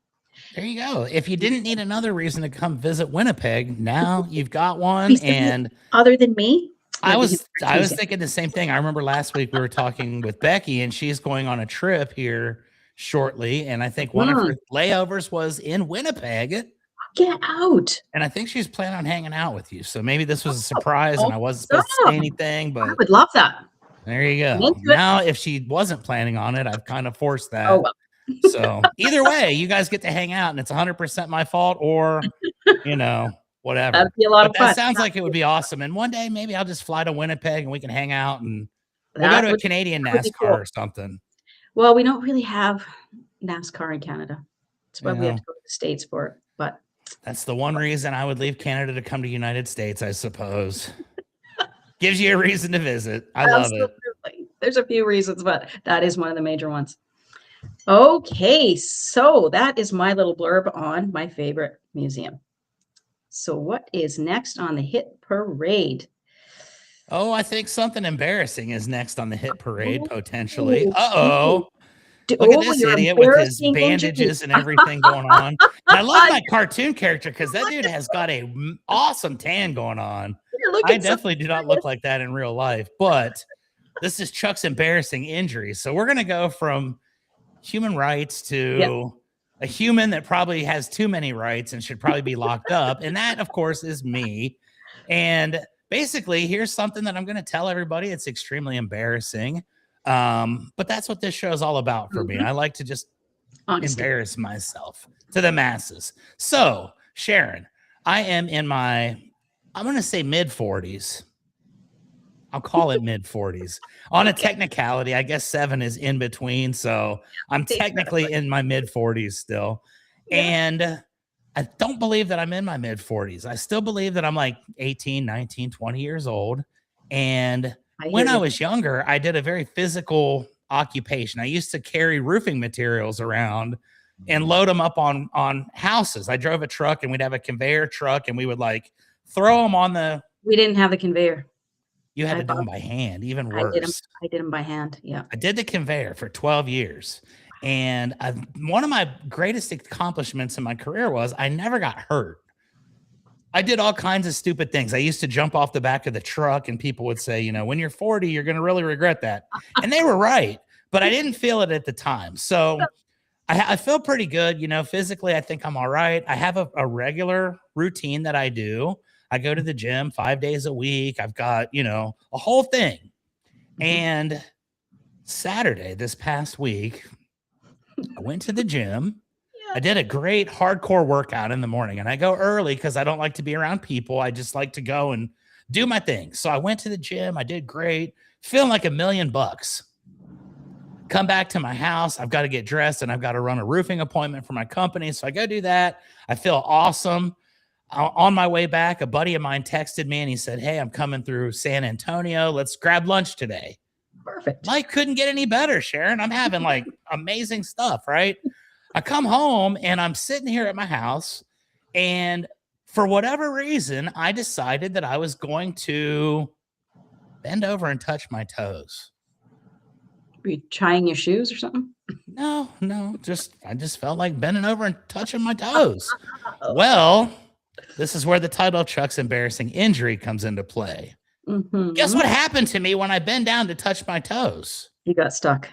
There you go. If you didn't need another reason to come visit Winnipeg, now you've got one. Recently, And other than me, I the Human was Rights I was Museum. thinking the same thing. I remember last week we were talking with Becky, and she's going on a trip here shortly. And I think one of Mm, her layovers was in Winnipeg. get out. And I think she's planning on hanging out with you. So maybe this was a Oh, surprise and I wasn't supposed to say awesome. anything, I but would love that. there you I'm go. into it. Now, if she wasn't planning on it, I've kind of forced Oh, that. well. So either way, you guys get to hang out and it's 100% my fault, or, you know, That'd whatever. be a lot But of that fun. sounds like it would be awesome. And one day maybe I'll just fly to Winnipeg and we can hang out and we'll go That to a would Canadian that would be NASCAR cool. or something. Well, we don't really have NASCAR in Canada. That's why You we have know, to go to the States for it. But that's the one reason I would leave Canada to come to United States, I suppose. Gives you a reason to visit. I love it. absolutely. There's a few reasons, but that is one of the major ones. Okay, so that is my little blurb on my favorite museum. So what is next on the hit parade? Oh, I think something embarrassing is next on the hit parade, potentially. Oh, Uh-oh. Look at oh, this your idiot with his embarrassing injury. bandages and everything going on. And I love my cartoon character because that dude has got a awesome tan going on. You're I looking so definitely do not look like that in real life, but this is Chuck's embarrassing injury. So we're going to go from human rights Yep. to a human that probably has too many rights and should probably be locked up. And that, of course, is me. And basically, here's something that I'm going to tell everybody. It's extremely embarrassing. But that's what this show is all about for me. Mhm. I like to just Honesty. embarrass myself to the masses. So, Sharon, I am in my, I'm going to say mid 40s. I'll call it mid 40s. On a Okay. technicality, I guess 7 is in between. So I'm technically Exactly. in my mid 40s still. Yeah. And I don't believe that I'm in my mid 40s. I still believe that I'm like 18, 19, 20 years old. And I hear when I you. was younger, I did a very physical occupation. I used to carry roofing materials around and load them up on houses. I drove a truck and we'd have a conveyor truck and we would like throw them on the, We didn't have the conveyor. you had I to do bought them by hand, even I did them. worse. I did them by hand. Yeah. I did the conveyor for 12 years. And one of my greatest accomplishments in my career was I never got hurt. I did all kinds of stupid things. I used to jump off the back of the truck, and people would say, you know, when you're 40, you're going to really regret that. And they were right, but I didn't feel it at the time. So I feel pretty good. You know, physically, I think I'm all right. I have a regular routine that I do. I go to the gym 5 days a week. I've got, you know, a whole thing. And Saturday, this past week, I went to the gym. Yeah. I did a great hardcore workout in the morning, and I go early because I don't like to be around people. I just like to go and do my thing. So I went to the gym. I did great, feeling like $1,000,000. Come back to my house. I've got to get dressed and I've got to run a roofing appointment for my company. So I go do that. I feel awesome. On my way back, a buddy of mine texted me and he said, "Hey, I'm coming through San Antonio. Let's grab lunch today." Perfect. Life couldn't get any better, Sharon. I'm having like amazing stuff, right? I come home and I'm sitting here at my house, and for whatever reason, I decided that I was going to bend over and touch my toes. Were you tying your shoes or something? No, I just felt like bending over and touching my toes. Oh. Well, this is where the title Chuck's embarrassing injury comes into play. Guess what happened to me when I bent down to touch my toes? You got stuck.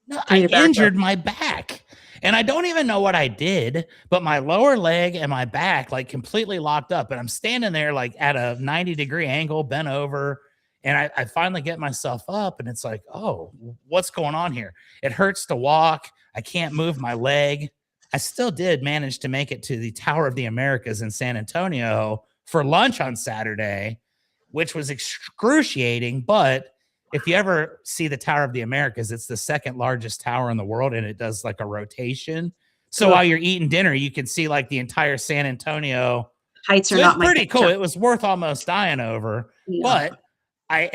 No, Turn I your back up. injured my back. And I don't even know what I did, but my lower leg and my back like completely locked up. And I'm standing there like at a 90-degree angle, bent over. And I finally get myself up and it's like, oh, what's going on here? It hurts to walk. I can't move my leg. I still did manage to make it to the Tower of the Americas in San Antonio for lunch on Saturday, which was excruciating. But if you ever see the Tower of the Americas, it's the second largest tower in the world and it does like a rotation. So while you're eating dinner, you can see like the entire San Antonio. Heights are So not it's my pretty thing, cool. Chuck. It was worth almost dying over. Yeah. But I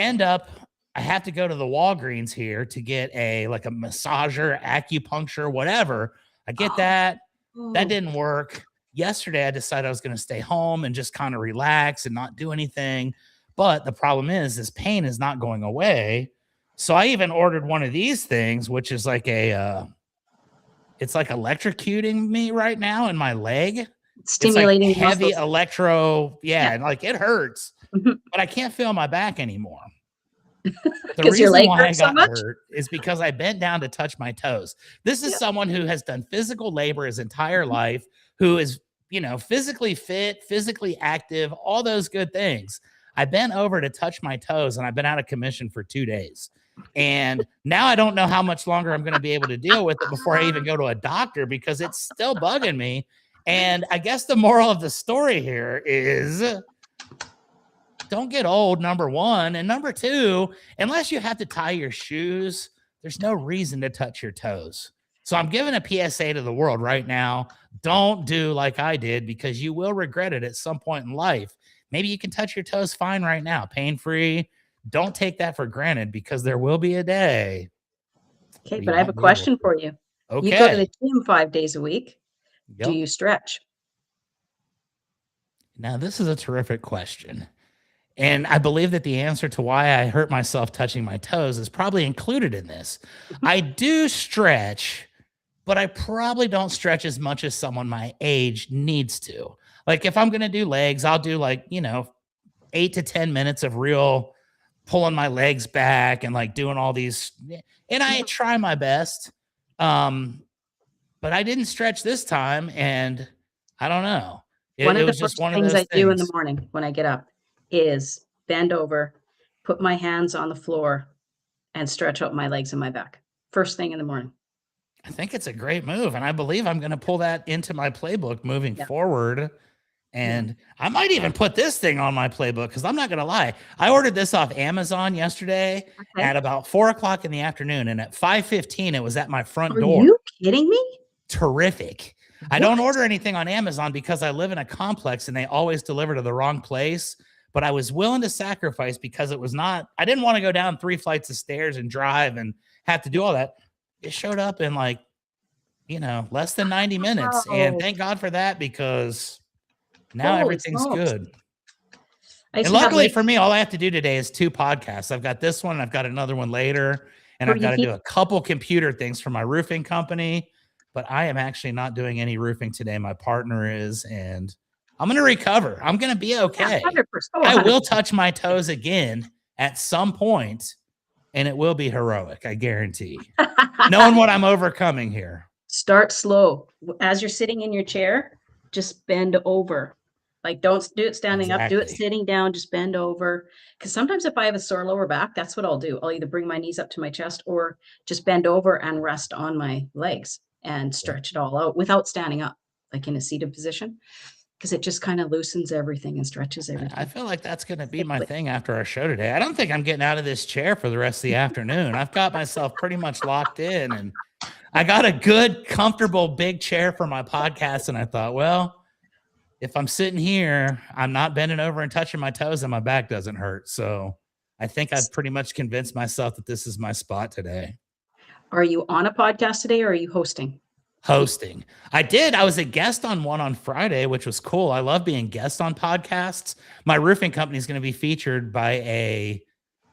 have to go to the Walgreens here to get a massager, acupuncture, whatever. I get that. That didn't work. Yesterday, I decided I was going to stay home and just kind of relax and not do anything. But the problem is this pain is not going away. So I even ordered one of these things, which is like it's like electrocuting me right now in my leg. Stimulating it's like heavy muscles. electro. Yeah. And like it hurts, Mhm. but I can't feel my back anymore. The 'Cause your reason leg why I hurts so got much? hurt is because I bent down to touch my toes. This is Yeah. someone who has done physical labor his entire life, who is, you know, physically fit, physically active, all those good things. I bent over to touch my toes and I've been out of commission for 2 days. And now I don't know how much longer I'm going to be able to deal with it before I even go to a doctor because it's still bugging me. And I guess the moral of the story here is don't get old, number one. And number two, unless you have to tie your shoes, there's no reason to touch your toes. So I'm giving a PSA to the world right now. Don't do like I did because you will regret it at some point in life. Maybe you can touch your toes fine right now, pain-free. Don't take that for granted because there will be a day. Okay, but I have a question for you. You go to Okay. the gym 5 days a week. Do Yep. you stretch? Now, this is a terrific question. And I believe that the answer to why I hurt myself touching my toes is probably included in this. Mhm. I do stretch, but I probably don't stretch as much as someone my age needs to. Like if I'm going to do legs, I'll do like, 8 to 10 minutes of real pulling my legs back and like doing all these. And I Yeah. try my best. Um, but I didn't stretch this time. And I don't know. One It of the was just first one of things those I do in the things. morning when I get up is bend over, put my hands on the floor, and stretch out my legs and my back. First thing in the morning. I think it's a great move. And I believe I'm going to pull that into my playbook moving Yeah. forward. Yeah. And I might even put this thing on my playbook because I'm not going to lie. I ordered this off Amazon yesterday Okay. at about 4 o'clock in the afternoon. And at 5:15, it was at my front Are door. you kidding me? Terrific. I don't What? order anything on Amazon because I live in a complex and they always deliver to the wrong place. But I was willing to sacrifice because it was not, I didn't want to go down 3 flights of stairs and drive and have to do all that. It showed up in like, less than 90 minutes. And Wow. thank God for that because now Holy everything's smokes. good. I used And to have luckily like for me, all I have to do today is 2 podcasts. I've got this one, and I've got another one later, and I've got to preheat. do a couple computer things for my roofing company. But I am actually not doing any roofing today. My partner is, and I'm going to recover. I'm going to be Yeah, okay. 100%. Oh, I will 100%. touch my toes again at some point, and it will be heroic. I guarantee. Knowing what I'm overcoming here. Start slow. As you're sitting in your chair, just bend over. Like, don't do it standing up, do it Exactly. sitting down, just bend over. Because sometimes if I have a sore lower back, that's what I'll do. I'll either bring my knees up to my chest or just bend over and rest on my legs and Yep. stretch it all out without standing up, like in a seated position, because it just kind of loosens everything and stretches I everything. feel like that's going to be my Quickly. thing after our show today. I don't think I'm getting out of this chair for the rest of the afternoon. I've got myself pretty much locked in, and I got a good, comfortable, big chair for my podcast. And I thought, well, if I'm sitting here, I'm not bending over and touching my toes and my back doesn't hurt. So I think I've pretty much convinced myself that this is my spot today. Are you on a podcast today or are you hosting? Hosting. I was a guest on one on Friday, which was cool. I love being guest on podcasts. My roofing company is going to be featured by a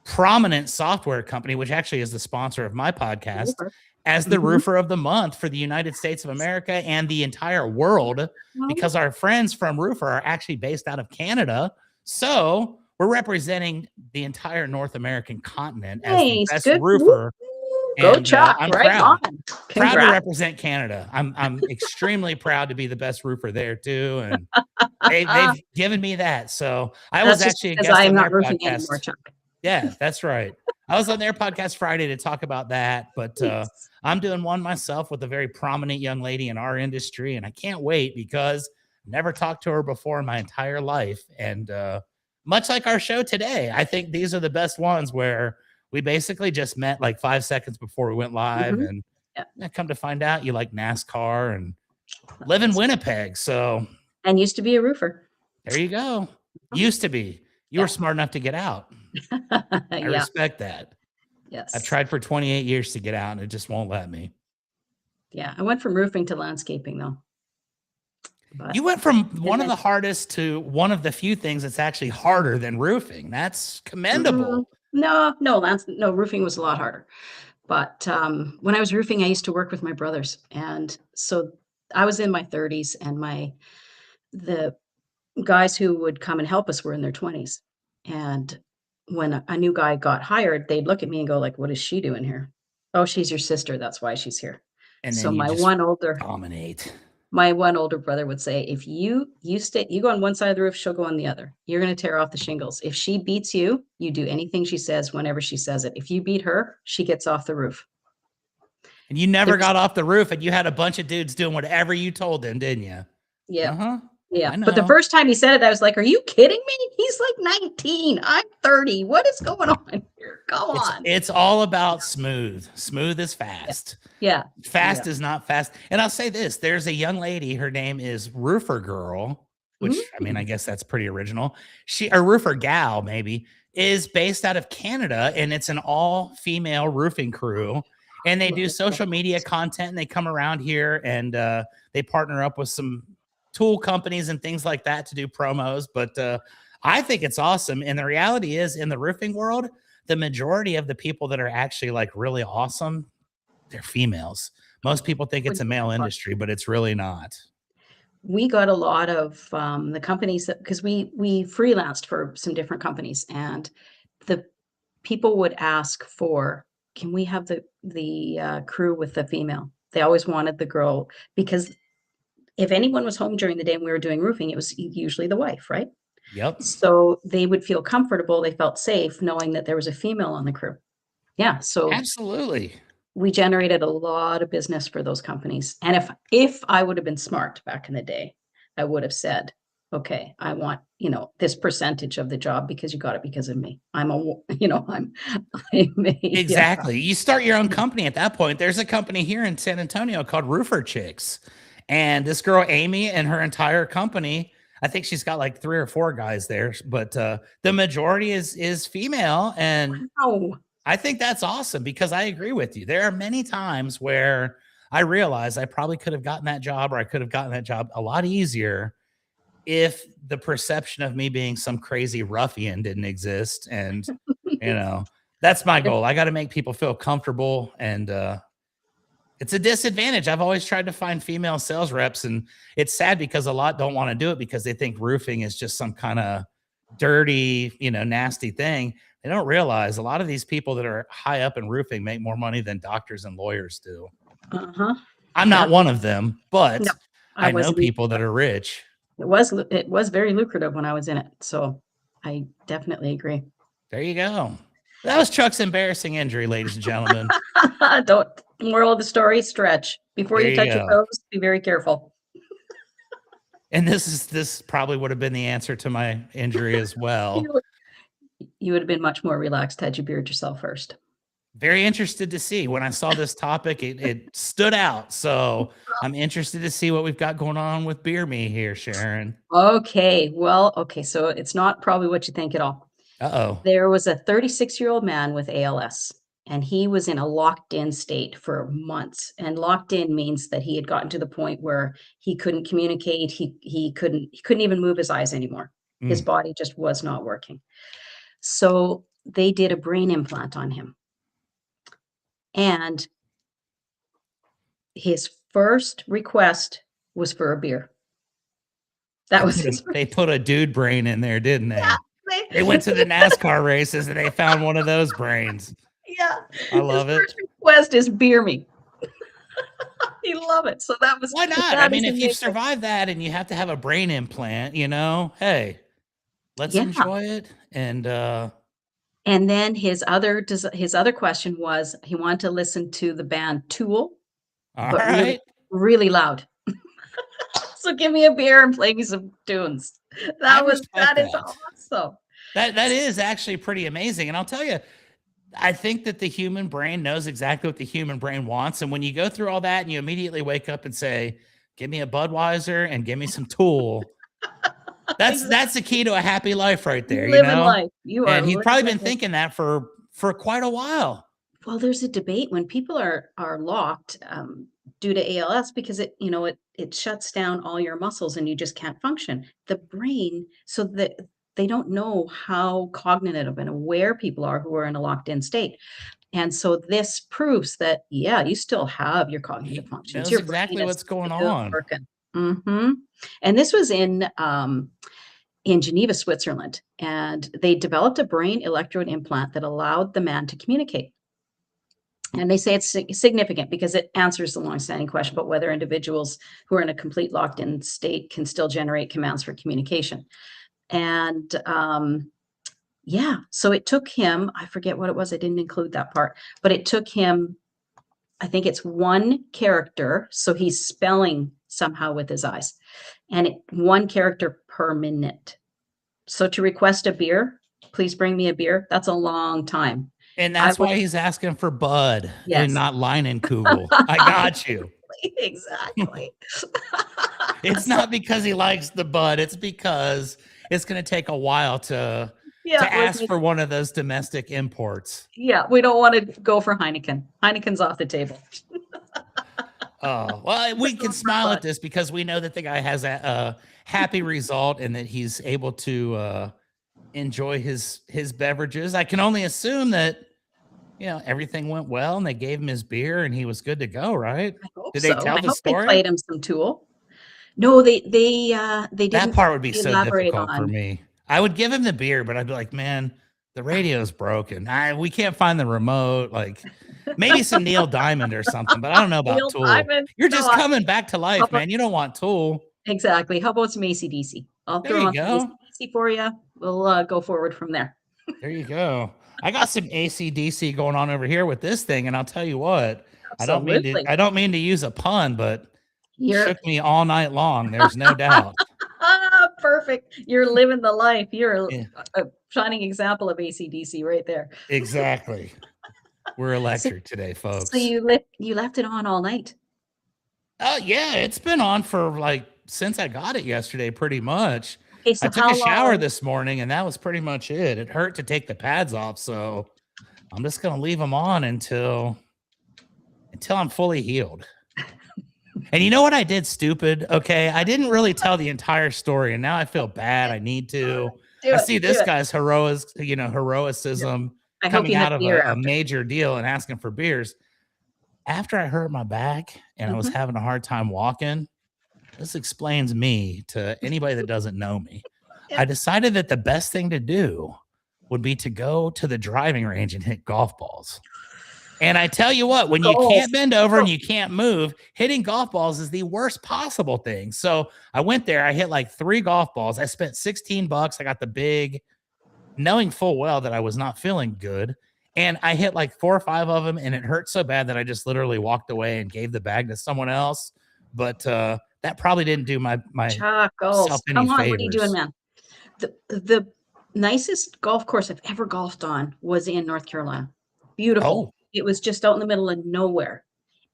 prominent software company, which actually is the sponsor of my podcast, as the Mhm. roofer of the month for the United States of America and the entire world, because our friends from Roofer are actually based out of Canada. So we're representing the entire North American continent as the Nice. best Good. roofer. Go And Chuck. I'm Right proud. on. Proud to Congrats. represent Canada. I'm extremely proud to be the best roofer there too, and they've given me that. So I was That's just actually a because guest I am on not their roofing anymore, podcast. Chuck. Yeah, that's right. I was on their podcast Friday to talk about that, but Nice. I'm doing one myself with a very prominent young lady in our industry, and I can't wait because I never talked to her before in my entire life. And much like our show today, I think these are the best ones where we basically just met like 5 seconds before we went live, Mhm. and Yeah. come to find out you like NASCAR and live in Winnipeg. So And used to be a roofer. there you go. Used to be. You were Yeah. smart enough to get out. I Yeah. respect that. I've Yes. tried for 28 years to get out and it just won't let me. Yeah. I went from roofing to landscaping though. But You went from and one of then the hardest to one of the few things that's actually harder than roofing. That's commendable. no, roofing was a lot harder. But when I was roofing, I used to work with my brothers, and so I was in my 30s, and the guys who would come and help us were in their 20s. And when a new guy got hired, they'd look at me and go like, "What is she doing here?" "Oh, she's your sister. That's why she's here." And So then you just dominate. my one older brother would say, "If you go on one side of the roof, she'll go on the other. You're gonna tear off the shingles. If she beats you, you do anything she says whenever she says it. If you beat her, she gets off the roof." And you never There's got off the roof and you had a bunch of dudes doing whatever you told them, didn't you? Yeah. Uh-huh. Yeah, I but the know. first time he said it, I was like, "Are you kidding me? He's like 19. I'm 30. What is going on here? Come on." It's all about smooth. Smooth is Yeah. fast. Yeah. Fast Yeah. is not fast. And I'll say this, there's a young lady, her name is Roofer Girl, which I mean, I Mm. guess that's pretty original. A Roofer Gal maybe is based out of Canada, and it's an all-female roofing crew. And they do social media content, and they come around here and they partner up with some tool companies and things like that to do promos. But I think it's awesome. And the reality is, in the roofing world, the majority of the people that are actually like really awesome, they're females. Most people think it's a male industry, but it's really not. We got a lot of the companies that, because we freelanced for some different companies, and the people would ask for, can we have the crew with the female? They always wanted the girl, because if anyone was home during the day and we were doing roofing, it was usually the wife, right? Yep. So they would feel comfortable, they felt safe knowing that there was a female on the crew. Yeah, so Absolutely. we generated a lot of business for those companies. And if I would have been smart back in the day, I would have said, okay, I want, this percentage of the job because you got it because of me. I'm Exactly. You start your own company at that point. There's a company here in San Antonio called Roofer Chicks. And this girl, Amy, and her entire company, I think she's got like 3 or 4 guys there, but the majority is female. And Wow. I think that's awesome because I agree with you. There are many times where I realize I probably could have gotten that job, or I could have gotten that job a lot easier if the perception of me being some crazy ruffian didn't exist. And, that's my goal. I got to make people feel comfortable. And it's a disadvantage. I've always tried to find female sales reps, and it's sad because a lot don't want to do it because they think roofing is just some kind of dirty, nasty thing. They don't realize a lot of these people that are high up in roofing make more money than doctors and lawyers do. Uh-huh. I'm not one of them, but No, I know people that are rich. It was very lucrative when I was in it. So I definitely agree. There you go. That was Chuck's embarrassing injury, ladies and gentlemen. Don't, moral of the story, stretch. Before There you you touch your go. toes, be very careful. And this probably would have been the answer to my injury as well. You would have been much more relaxed had you bearded yourself first. Very interested to see. When I saw this topic, it stood out. So I'm interested to see what we've got going on with Beer Me here, Sharon. Okay, so it's not probably what you think at all. Uh-oh. There was a 36-year-old man with ALS, and he was in a locked-in state for months. And locked in means that he had gotten to the point where he couldn't communicate. He couldn't even move his eyes anymore. His body just was not working. So they did a brain implant on him. And his first request was for a beer. That was They put a dude brain in there, didn't they? Yeah, They went to the NASCAR races and they found one of those brains. Yeah. I love his it. first request is beer me. He love it. So that was Why not? I mean, if you've survived that and you have to have a brain implant, hey, let's enjoy it. And then his other question was he wanted to listen to the band Tool, but right. really loud. So give me a beer and play me some tunes. That is awesome. That is actually pretty amazing. And I'll tell you, I think that the human brain knows exactly what the human brain wants. And when you go through all that and you immediately wake up and say, give me a Budweiser and give me some Tool. That's the key to a happy life right there. Living life. And he's probably been thinking that for quite a while. Well, there's a debate when people are locked due to ALS because it shuts down all your muscles and you just can't function. The brain, so that they don't know how cognitive and aware people are who are in a locked in state. And so this proves that, yeah, you still have your cognitive functions. Knows exactly what's going on. Mm-hmm. And this was in Geneva, Switzerland, and they developed a brain electrode implant that allowed the man to communicate. And they say it's significant because it answers the longstanding question about whether individuals who are in a complete locked-in state can still generate commands for communication. And so it took him, I forget what it was, I didn't include that part, but it took him, I think it's one character, so he's spelling somehow with his eyes, and one character per minute. So to request a beer, please bring me a beer, that's a long time. And that's why he's asking for Bud and not Leinenkugel. I got you. Exactly. It's not because he likes the Bud. It's because it's going to take a while to ask for one of those domestic imports. Yeah, we don't want to go for Heineken. Heineken's off the table. Oh, well, we can smile at this because we know that the guy has a happy result and that he's able to enjoy his beverages. I can only assume that everything went well and they gave him his beer and he was good to go, right? I hope Did they so. tell I the hope they story? played him some Tool. No, they That didn't part would be so elaborate difficult for on. me. I would give him the beer, but I'd be like, man, the radio's broken. We can't find the remote. Like maybe some Neil Diamond or something, but I don't know about Neil Tool. Diamond. You're No, just coming back to how life, about man. You don't want Tool. exactly. How about some AC/DC? I'll There throw you on some go. AC/DC for you. We'll go forward from there. There you go. I got some AC/DC going on over here with this thing, and I'll tell you what. Absolutely. I don't mean to use a pun, but You're shook me all night long. There's no doubt. perfect. You're living the life. You're Yeah, a shining example of AC/DC right there. exactly. We're So, electric today, so folks. you left it on all night. Oh yeah, it's been on for like since I got it yesterday, pretty much. Okay, I so took a how shower long? this morning, and that was pretty much it. It hurt to take the pads off, so I'm just gonna leave them on until I'm fully healed. And you know what I did stupid? Okay, I didn't really tell the entire story, and now I feel bad. I need to. Do I it. see Do this it. guy's heroicism I hope coming you had out of beer a after. major deal and asking for beers. After I hurt my back and I was Mhm. having a hard time walking, this explains me to anybody that doesn't know me. Yeah. I decided that the best thing to do would be to go to the driving range and hit golf balls. And I tell you what, when you Golf. can't bend over and you can't move, hitting golf balls is the worst possible thing. So I went there, I hit like 3 golf balls. I spent $16. I got the big, knowing full well that I was not feeling good. And I hit like 4 or 5 of them, and it hurt so bad that I just literally walked away and gave the bag to someone else. But that probably didn't do myself Chuckles. any Come on, what are you doing, favors. man? The nicest golf course I've ever golfed on was in North Carolina. Beautiful. Oh, It was just out in the middle of nowhere,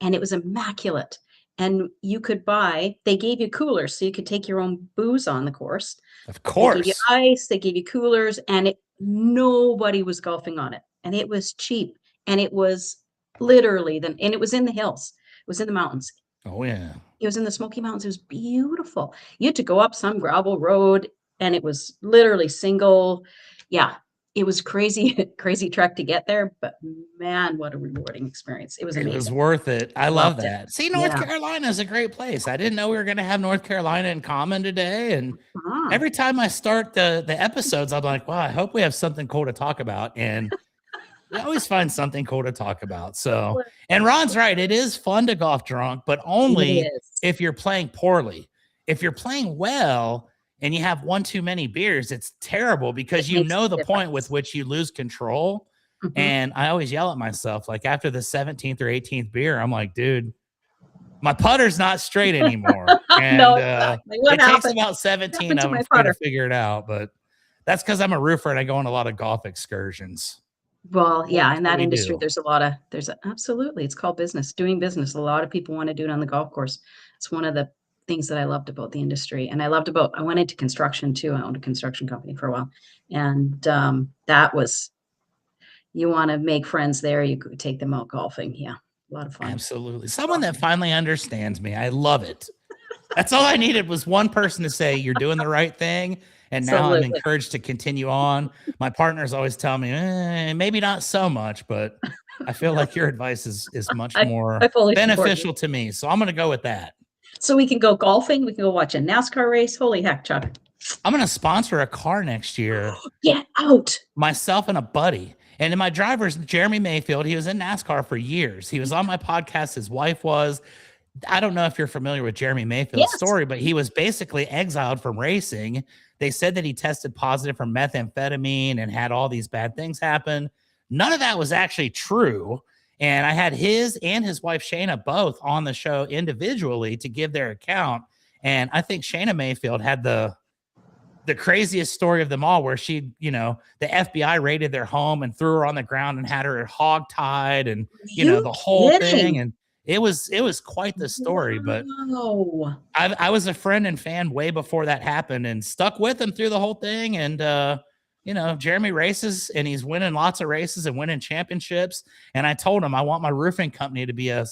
and it was immaculate. And you could buy, they gave you coolers, so you could take your own booze on the course. of They gave you course. ice, they gave you coolers, and nobody was golfing on it. And it was cheap. And it was literally and it was in the hills. It was in the mountains. Oh yeah. It was in the Smoky Mountains. It was beautiful. You had to go up some gravel road, and it was literally single. Yeah, it was crazy, crazy trek to get there, but man, what a rewarding experience. It was It was amazing. worth it. I love Loved it. that. See, North Yeah. Carolina is a great place. I didn't know we were going to have North Carolina in common today. And Ah, every time I start the episodes, I'm like, wow, I hope we have something cool to talk about. And we always find something cool to talk about. So, and Ron's right. It is fun to golf drunk, but it only is. if you're playing poorly. If you're playing well and you have one too many beers, it's terrible It because you makes know a the point with difference. which you lose control. Mhm. And I always yell at myself, like after the 17th or 18th beer, I'm like, dude, my putter's not straight anymore. No, And exactly. What it takes happened? about What 17 happened to of them my for me to putter? figure it out. But that's because I'm a roofer and I go on a lot of golf excursions. Well, yeah, That's in what that we industry, do. absolutely. It's called business, doing business. A lot of people want to do it on the golf course. It's one of the things that I loved about the industry. And I went into construction too. I owned a construction company for a while. And that was, you want to make friends there, you could take them out golfing. Yeah, a lot of fun. Absolutely. Someone that finally understands me. I love it. That's all I needed was one person to say, you're doing the right thing. And now I'm Absolutely. encouraged to continue on. My partners always tell me, maybe not so much, but I feel like your advice is much I, more I fully support you. beneficial to me. So I'm going to go with that. So we can go golfing. We can go watch a NASCAR race. Holy heck, Chuck. I'm going to sponsor a car next year, Get out. myself and a buddy. And in my driver's Jeremy Mayfield, he was in NASCAR for years. He was on my podcast. His wife was. I don't know if you're familiar with Jeremy Mayfield's Yes. story, but he was basically exiled from racing. They said that he tested positive for methamphetamine and had all these bad things happen. None of that was actually true. And I had his and his wife Shayna both on the show individually to give their account. And I think Shayna Mayfield had the craziest story of them all, where the FBI raided their home and threw her on the ground and had her hog tied and You the whole thing. kidding? And it was quite the story. But Wow. I was a friend and fan way before that happened and stuck with him through the whole thing. And Jeremy races and he's winning lots of races and winning championships. And I told him I want my roofing company to be a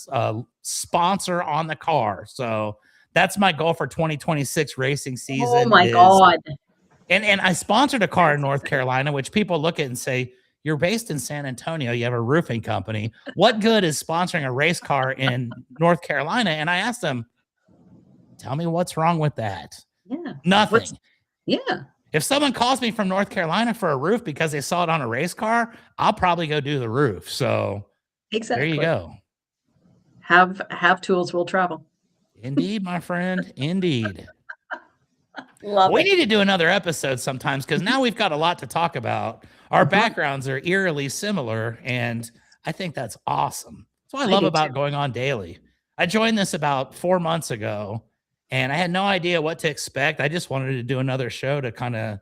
sponsor on the car. So that's my goal for 2026 racing Oh season my is, God. and I sponsored a car in North Carolina, which people look at and say, you're based in San Antonio. You have a roofing company. What good is sponsoring a race car in North Carolina? And I asked them, tell me what's wrong with that. Yeah. Nothing. Yeah. If someone calls me from North Carolina for a roof because they saw it on a race car, I'll probably go do the roof. So there you Exactly. go. Have tools will travel. Indeed, my friend. Indeed. Love We it. need to do another episode sometimes because now we've got a lot to talk about. Our backgrounds are eerily similar, and I think that's awesome. That's what I love do about too. going on daily. I joined this about 4 months ago, and I had no idea what to expect. I just wanted to do another show to kind of,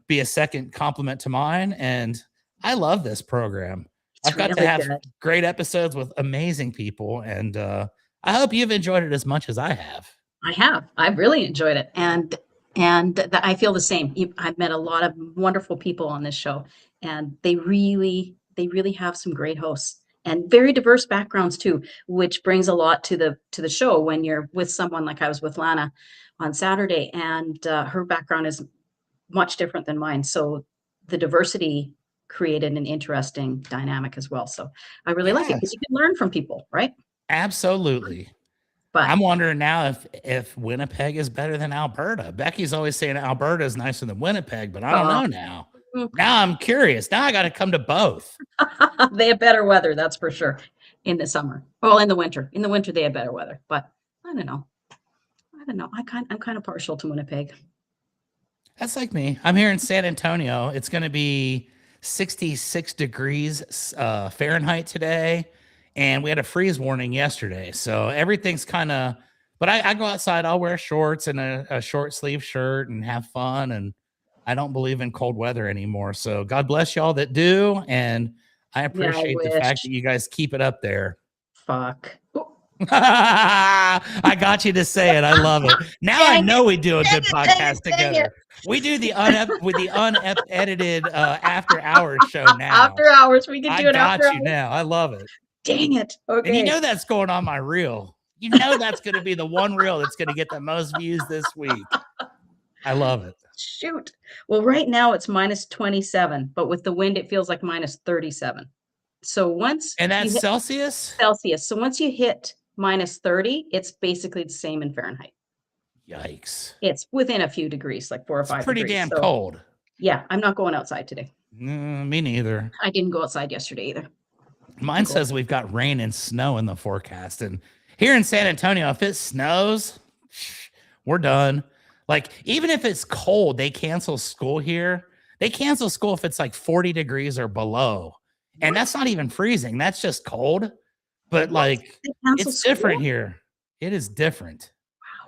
be a second compliment to mine. And I love this program. It's I've got to really have good. great episodes with amazing people, and I hope you've enjoyed it as much as I have. I have. I've really enjoyed it, and I feel the same. I've met a lot of wonderful people on this show, and they really have some great hosts and very diverse backgrounds too, which brings a lot to the show when you're with someone like I was with Lana on Saturday, and her background is much different than mine. So the diversity created an interesting dynamic as well. So I really like it because Yes, you can learn from people, right? absolutely. But I'm wondering now if Winnipeg is better than Alberta. Becky's always saying Alberta is nicer than Winnipeg, but I don't uh, know now. Now I'm curious. Now I got to come to both. they have better weather, that's for sure, in the summer. Well, in the winter. In the winter, they have better weather. But I don't know. I don't know. I'm kind of partial to Winnipeg. That's like me. I'm here in San Antonio. It's going to be 66 degrees Fahrenheit today, and we had a freeze warning yesterday. So everything's kind of. But I go outside. I'll wear shorts and a short sleeve shirt and have fun. And I don't believe in cold weather anymore. So God bless y'all that do, and I Yeah, I appreciate the fact that wish. you guys keep it up there. Fuck. Oh, I got you to say it. I love it. Now I dang it. know we do a Dang good it. Dang it. podcast Dang it. together. We do the unedited after hours show now. After hours. We can I do it after got you hours. now. I love it. Dang it. And you Okay. know that's going on my reel. You know that's going to be the one reel that's going to get the most views this week. I love it. Shoot. Well, right now it's minus 27, but with the wind, it feels like minus 37. So once And you that's hit Celsius? Celsius, so once you hit minus 30, it's basically the same in Fahrenheit. Yikes. It's within a few degrees, like 4 or It's 5 pretty degrees. damn So cold. yeah, I'm not going outside today. Me neither. I didn't go outside yesterday either. Mine says we've got rain and snow in the forecast. And here in San Antonio, if it snows, we're done. Like, even if it's cold, they cancel school here. They cancel school if it's like 40 degrees or below. And that's not even freezing. That's just cold. But What? like, They cancel it's different school? here. It is different.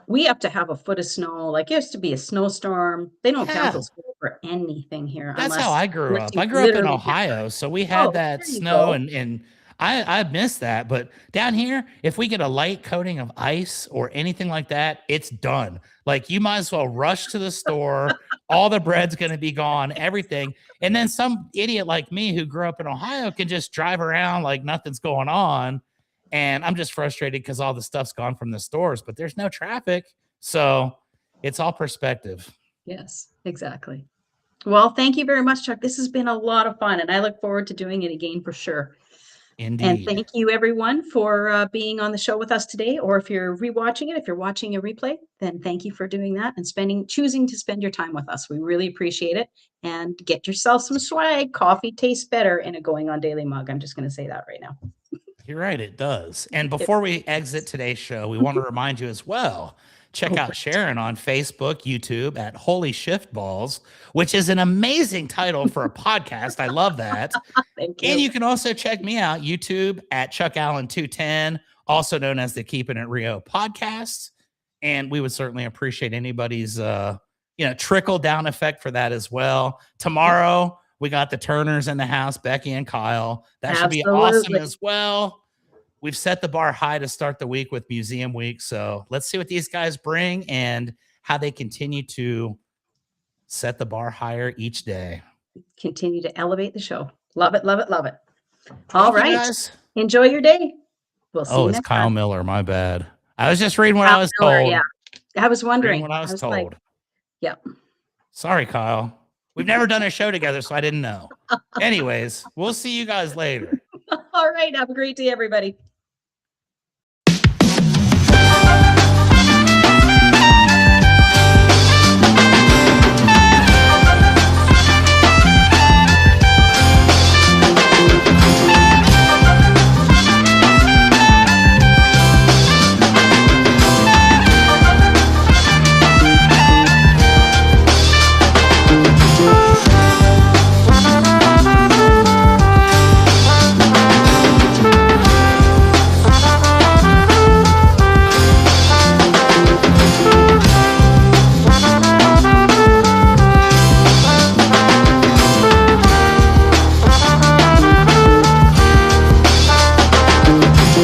We have to have a foot of snow. Like it used to be a snowstorm. They don't cancel Yeah. school for anything here That's how I grew up. you I grew up in literally have to. Ohio, so we had Oh, that there you snow go. and I miss that. But down here, if we get a light coating of ice or anything like that, it's done. Like you might as well rush to the store. All the bread's going to be gone, everything. And then some idiot like me who grew up in Ohio can just drive around like nothing's going on. And I'm just frustrated because all the stuff's gone from the stores, but there's no traffic. So it's all perspective. Yes, exactly. Well, thank you very much, Chuck. This has been a lot of fun, and I look forward to doing it again for sure. And Indeed. thank you, everyone, for being on the show with us today. Or if you're rewatching it, if you're watching a replay, then thank you for doing that and choosing to spend your time with us. We really appreciate it. And get yourself some swag. Coffee tastes better in a Going On Daily mug. I'm just going to say that right now. You're right, it does. And It, before we exit today's show, we want to remind you as well, check oh, out Sharon on Facebook, YouTube at Holy Shift Balls, which is an amazing title for a podcast. I love that. thank And you. you can also check me out, YouTube at Chuck Allen 210, also known as the Keeping It Rio podcast. And we would certainly appreciate anybody's trickle down effect for that as well. Tomorrow, we got the Turners in the house, Becky and Kyle. That should be awesome Absolutely. as well. We've set the bar high to start the week with Museum Week. So let's see what these guys bring and how they continue to set the bar higher each day. Continue to elevate the show. Love it, love it, love it. All Thank you, right. guys. Enjoy your day. We'll see Oh, you it's next Kyle time. Miller. My bad. I was just reading what Kyle I was Miller, told. yeah. I was Reading wondering. what I was like, told. yeah. Sorry, Kyle. We've never done a show together, so I didn't know. Anyways, we'll see you guys later. All right. Have a great day, everybody.